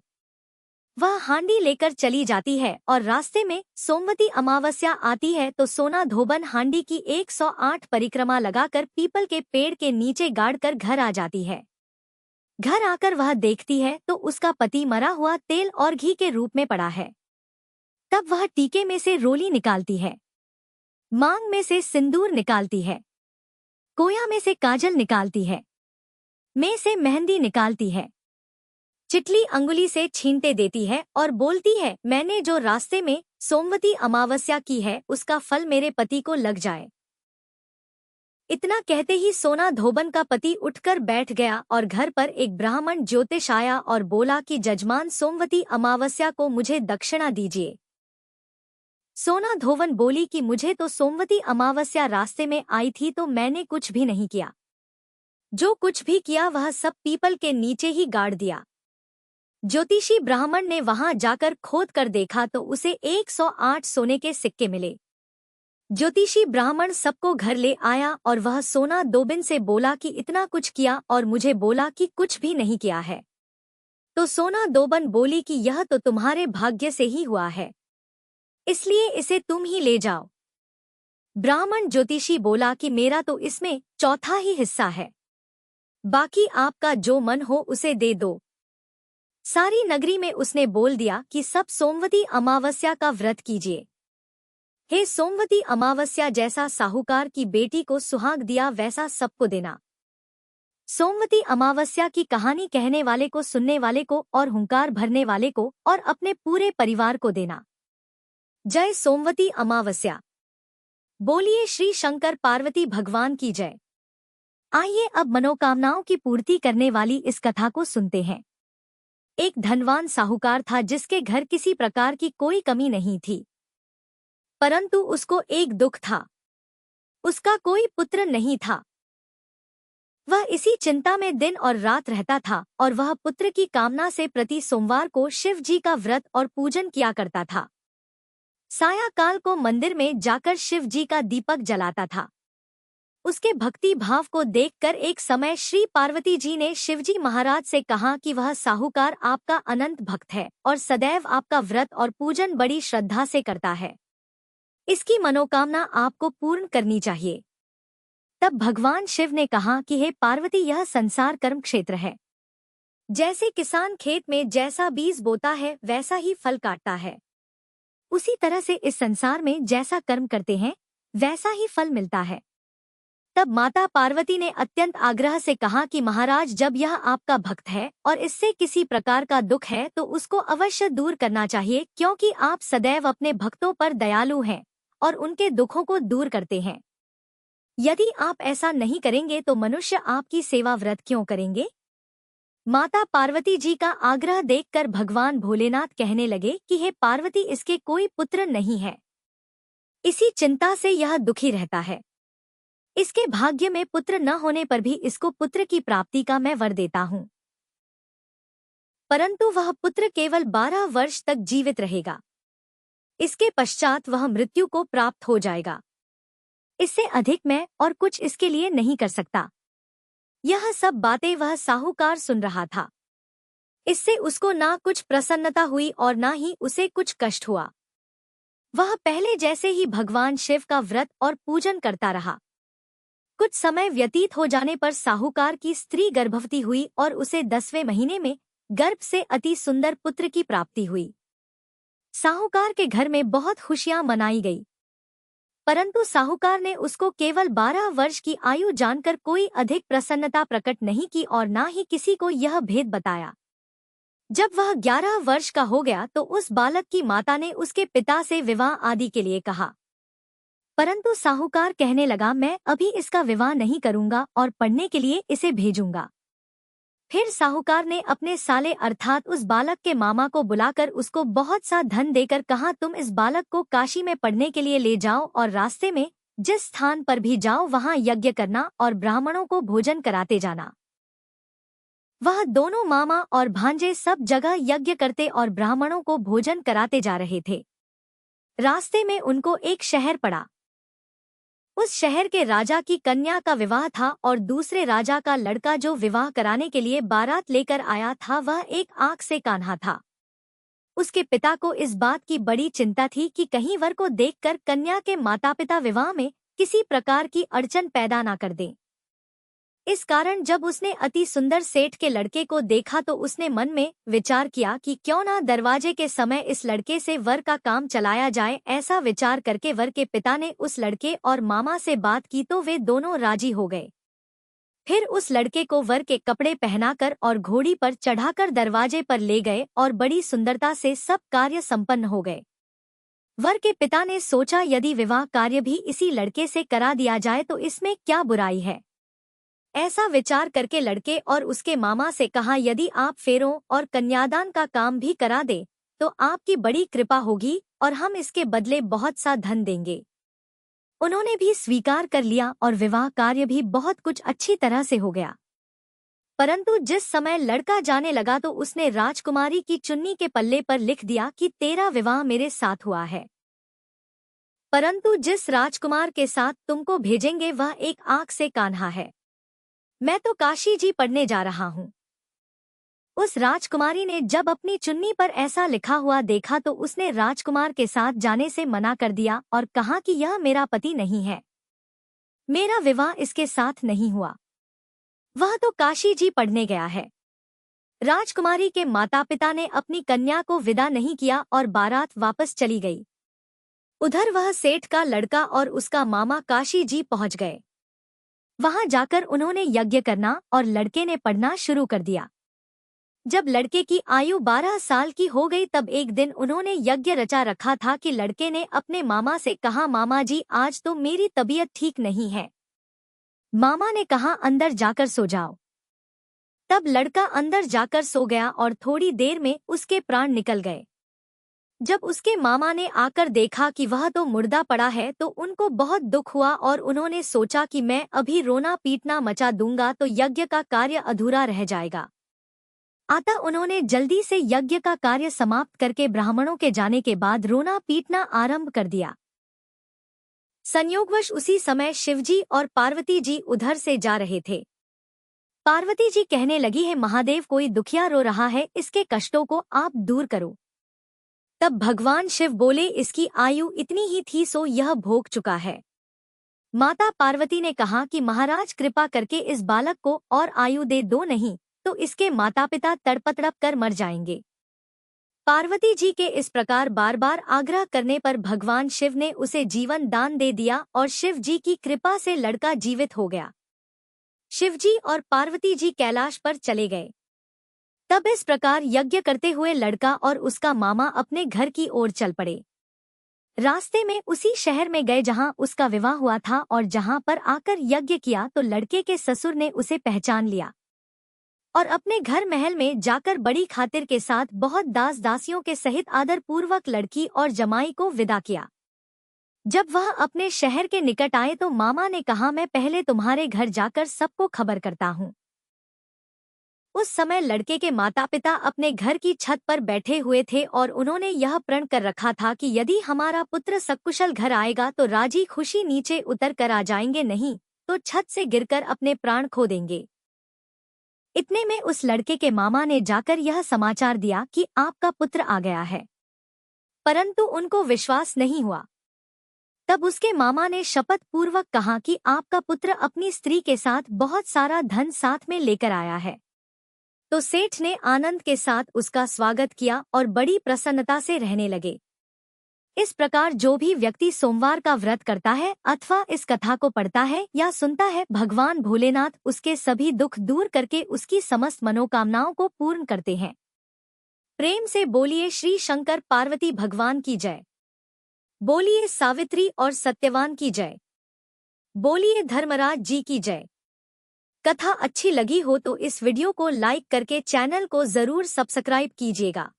वह हांडी लेकर चली जाती है और रास्ते में सोमवती अमावस्या आती है तो सोना धोबन हांडी की 108 परिक्रमा लगाकर पीपल के पेड़ के नीचे गाड़कर घर आ जाती है। घर आकर वह देखती है तो उसका पति मरा हुआ तेल और घी के रूप में पड़ा है। तब वह टीके में से रोली निकालती है, मांग में से सिंदूर निकालती है, कोया में से काजल निकालती है, में से मेहंदी निकालती है, चिटली अंगुली से छींटे देती है और बोलती है, मैंने जो रास्ते में सोमवती अमावस्या की है उसका फल मेरे पति को लग जाए। इतना कहते ही सोना धोबन का पति उठकर बैठ गया और घर पर एक ब्राह्मण ज्योतिष आया और बोला कि जजमान सोमवती अमावस्या को मुझे दक्षिणा दीजिए। सोना धोवन बोली कि मुझे तो सोमवती अमावस्या रास्ते में आई थी तो मैंने कुछ भी नहीं किया, जो कुछ भी किया वह सब पीपल के नीचे ही गाड़ दिया। ज्योतिषी ब्राह्मण ने वहां जाकर खोद कर देखा तो उसे 108 सोने के सिक्के मिले। ज्योतिषी ब्राह्मण सबको घर ले आया और वह सोना दोबिन से बोला कि इतना कुछ किया और मुझे बोला कि कुछ भी नहीं किया है। तो सोना दोबन बोली कि यह तो तुम्हारे भाग्य से ही हुआ है, इसलिए इसे तुम ही ले जाओ। ब्राह्मण ज्योतिषी बोला कि मेरा तो इसमें चौथा ही हिस्सा है, बाकी आपका जो मन हो उसे दे दो। सारी नगरी में उसने बोल दिया कि सब सोमवती अमावस्या का व्रत कीजिए। हे सोमवती अमावस्या जैसा साहूकार की बेटी को सुहाग दिया वैसा सबको देना। सोमवती अमावस्या की कहानी कहने वाले को, सुनने वाले को और हुंकार भरने वाले को और अपने पूरे परिवार को देना। जय सोमवती अमावस्या। बोलिए श्री शंकर पार्वती भगवान की जय। आइए अब मनोकामनाओं की पूर्ति करने वाली इस कथा को सुनते हैं। एक धनवान साहूकार था जिसके घर किसी प्रकार की कोई कमी नहीं थी, परंतु उसको एक दुख था, उसका कोई पुत्र नहीं था। वह इसी चिंता में दिन और रात रहता था और वह पुत्र की कामना से प्रति सोमवार को शिव जी का व्रत और पूजन किया करता था। सायाकाल को मंदिर में जाकर शिव जी का दीपक जलाता था। उसके भक्ति भाव को देखकर एक समय श्री पार्वती जी ने शिवजी महाराज से कहा कि वह साहूकार आपका अनंत भक्त है और सदैव आपका व्रत और पूजन बड़ी श्रद्धा से करता है, इसकी मनोकामना आपको पूर्ण करनी चाहिए। तब भगवान शिव ने कहा कि हे पार्वती, यह संसार कर्म क्षेत्र है। जैसे किसान खेत में जैसा बीज बोता है वैसा ही फल काटता है, उसी तरह से इस संसार में जैसा कर्म करते हैं वैसा ही फल मिलता है। तब माता पार्वती ने अत्यंत आग्रह से कहा कि महाराज, जब यह आपका भक्त है और इससे किसी प्रकार का दुख है तो उसको अवश्य दूर करना चाहिए, क्योंकि आप सदैव अपने भक्तों पर दयालु हैं और उनके दुखों को दूर करते हैं। यदि आप ऐसा नहीं करेंगे तो मनुष्य आपकी सेवा व्रत क्यों करेंगे? माता पार्वती जी का आग्रह देखकर भगवान भोलेनाथ कहने लगे कि हे पार्वती, इसके कोई पुत्र नहीं है, इसी चिंता से यह दुखी रहता है। इसके भाग्य में पुत्र न होने पर भी इसको पुत्र की प्राप्ति का मैं वर देता हूँ, परंतु वह पुत्र केवल 12 वर्ष तक जीवित रहेगा। इसके पश्चात वह मृत्यु को प्राप्त हो जाएगा। इससे अधिक मैं और कुछ इसके लिए नहीं कर सकता। यह सब बातें वह साहूकार सुन रहा था। इससे उसको ना कुछ प्रसन्नता हुई और ना ही उसे कुछ कष्ट हुआ। वह पहले जैसे ही भगवान शिव का व्रत और पूजन करता रहा। कुछ समय व्यतीत हो जाने पर साहूकार की स्त्री गर्भवती हुई और उसे 10वें महीने में गर्भ से अति सुंदर पुत्र की प्राप्ति हुई। साहूकार के घर में बहुत खुशियां मनाई गई, परंतु साहूकार ने उसको केवल 12 वर्ष की आयु जानकर कोई अधिक प्रसन्नता प्रकट नहीं की और ना ही किसी को यह भेद बताया। जब वह 11 वर्ष का हो गया तो उस बालक की माता ने उसके पिता से विवाह आदि के लिए कहा, परंतु साहूकार कहने लगा, मैं अभी इसका विवाह नहीं करूंगा और पढ़ने के लिए इसे भेजूंगा। फिर साहूकार ने अपने साले अर्थात उस बालक के मामा को बुलाकर उसको बहुत सा धन देकर कहा, तुम इस बालक को काशी में पढ़ने के लिए ले जाओ और रास्ते में जिस स्थान पर भी जाओ वहां यज्ञ करना और ब्राह्मणों को भोजन कराते जाना। वह दोनों मामा और भांजे सब जगह यज्ञ करते और ब्राह्मणों को भोजन कराते जा रहे थे। रास्ते में उनको एक शहर पड़ा। उस शहर के राजा की कन्या का विवाह था और दूसरे राजा का लड़का जो विवाह कराने के लिए बारात लेकर आया था वह एक आंख से कान्हा था। उसके पिता को इस बात की बड़ी चिंता थी कि कहीं वर को देखकर कन्या के माता पिता विवाह में किसी प्रकार की अड़चन पैदा ना कर दें। इस कारण जब उसने अति सुंदर सेठ के लड़के को देखा तो उसने मन में विचार किया कि क्यों ना दरवाजे के समय इस लड़के से वर का काम चलाया जाए। ऐसा विचार करके वर के पिता ने उस लड़के और मामा से बात की तो वे दोनों राजी हो गए। फिर उस लड़के को वर के कपड़े पहनाकर और घोड़ी पर चढ़ाकर दरवाजे पर ले गए और बड़ी सुंदरता से सब कार्य संपन्न हो गए। वर के पिता ने सोचा यदि विवाह कार्य भी इसी लड़के से करा दिया जाए तो इसमें क्या बुराई है। ऐसा विचार करके लड़के और उसके मामा से कहा, यदि आप फेरों और कन्यादान का काम भी करा दे तो आपकी बड़ी कृपा होगी और हम इसके बदले बहुत सा धन देंगे। उन्होंने भी स्वीकार कर लिया और विवाह कार्य भी बहुत कुछ अच्छी तरह से हो गया। परंतु जिस समय लड़का जाने लगा तो उसने राजकुमारी की चुन्नी के पल्ले पर लिख दिया कि तेरा विवाह मेरे साथ हुआ है, परंतु जिस राजकुमार के साथ तुमको भेजेंगे वह एक आंख से कान्हा है। मैं तो काशी जी पढ़ने जा रहा हूँ। उस राजकुमारी ने जब अपनी चुन्नी पर ऐसा लिखा हुआ देखा तो उसने राजकुमार के साथ जाने से मना कर दिया और कहा कि यह मेरा पति नहीं है, मेरा विवाह इसके साथ नहीं हुआ, वह तो काशी जी पढ़ने गया है। राजकुमारी के माता पिता ने अपनी कन्या को विदा नहीं किया और बारात वापस चली गई। उधर वह सेठ का लड़का और उसका मामा काशी जी पहुंच गए। वहां जाकर उन्होंने यज्ञ करना और लड़के ने पढ़ना शुरू कर दिया। जब लड़के की आयु 12 साल की हो गई तब एक दिन उन्होंने यज्ञ रचा रखा था कि लड़के ने अपने मामा से कहा, मामा जी आज तो मेरी तबीयत ठीक नहीं है। मामा ने कहा, अंदर जाकर सो जाओ। तब लड़का अंदर जाकर सो गया और थोड़ी देर में उसके प्राण निकल गए। जब उसके मामा ने आकर देखा कि वह तो मुर्दा पड़ा है तो उनको बहुत दुख हुआ और उन्होंने सोचा कि मैं अभी रोना पीटना मचा दूंगा तो यज्ञ का कार्य अधूरा रह जाएगा। अतः उन्होंने जल्दी से यज्ञ का कार्य समाप्त करके ब्राह्मणों के जाने के बाद रोना पीटना आरंभ कर दिया। संयोगवश उसी समय शिवजी और पार्वती जी उधर से जा रहे थे। पार्वती जी कहने लगी है, महादेव कोई दुखिया रो रहा है, इसके कष्टों को आप दूर करो। तब भगवान शिव बोले, इसकी आयु इतनी ही थी सो यह भोग चुका है। माता पार्वती ने कहा कि महाराज कृपा करके इस बालक को और आयु दे दो, नहीं तो इसके माता पिता तड़प तड़प कर मर जाएंगे। पार्वती जी के इस प्रकार बार बार आग्रह करने पर भगवान शिव ने उसे जीवन दान दे दिया और शिव जी की कृपा से लड़का जीवित हो गया। शिवजी और पार्वती जी कैलाश पर चले गए। तब इस प्रकार यज्ञ करते हुए लड़का और उसका मामा अपने घर की ओर चल पड़े। रास्ते में उसी शहर में गए जहां उसका विवाह हुआ था और जहां पर आकर यज्ञ किया तो लड़के के ससुर ने उसे पहचान लिया और अपने घर महल में जाकर बड़ी खातिर के साथ बहुत दास दासियों के सहित आदर पूर्वक लड़की और जमाई को विदा किया। जब वह अपने शहर के निकट आए तो मामा ने कहा, मैं पहले तुम्हारे घर जाकर सबको खबर करता हूँ। उस समय लड़के के माता पिता अपने घर की छत पर बैठे हुए थे और उन्होंने यह प्रण कर रखा था कि यदि हमारा पुत्र सकुशल घर आएगा तो राजी खुशी नीचे उतर कर आ जाएंगे, नहीं तो छत से गिरकर अपने प्राण खो देंगे। इतने में उस लड़के के मामा ने जाकर यह समाचार दिया कि आपका पुत्र आ गया है, परंतु उनको विश्वास नहीं हुआ। तब उसके मामा ने शपथ पूर्वक कहा कि आपका पुत्र अपनी स्त्री के साथ बहुत सारा धन साथ में लेकर आया है। तो सेठ ने आनंद के साथ उसका स्वागत किया और बड़ी प्रसन्नता से रहने लगे। इस प्रकार जो भी व्यक्ति सोमवार का व्रत करता है अथवा इस कथा को पढ़ता है या सुनता है, भगवान भोलेनाथ उसके सभी दुख दूर करके उसकी समस्त मनोकामनाओं को पूर्ण करते हैं। प्रेम से बोलिए श्री शंकर पार्वती भगवान की जय। बोलिए सावित्री और सत्यवान की जय। बोलिए धर्मराज जी की जय। कथा अच्छी लगी हो तो इस वीडियो को लाइक करके चैनल को जरूर सब्सक्राइब कीजिएगा।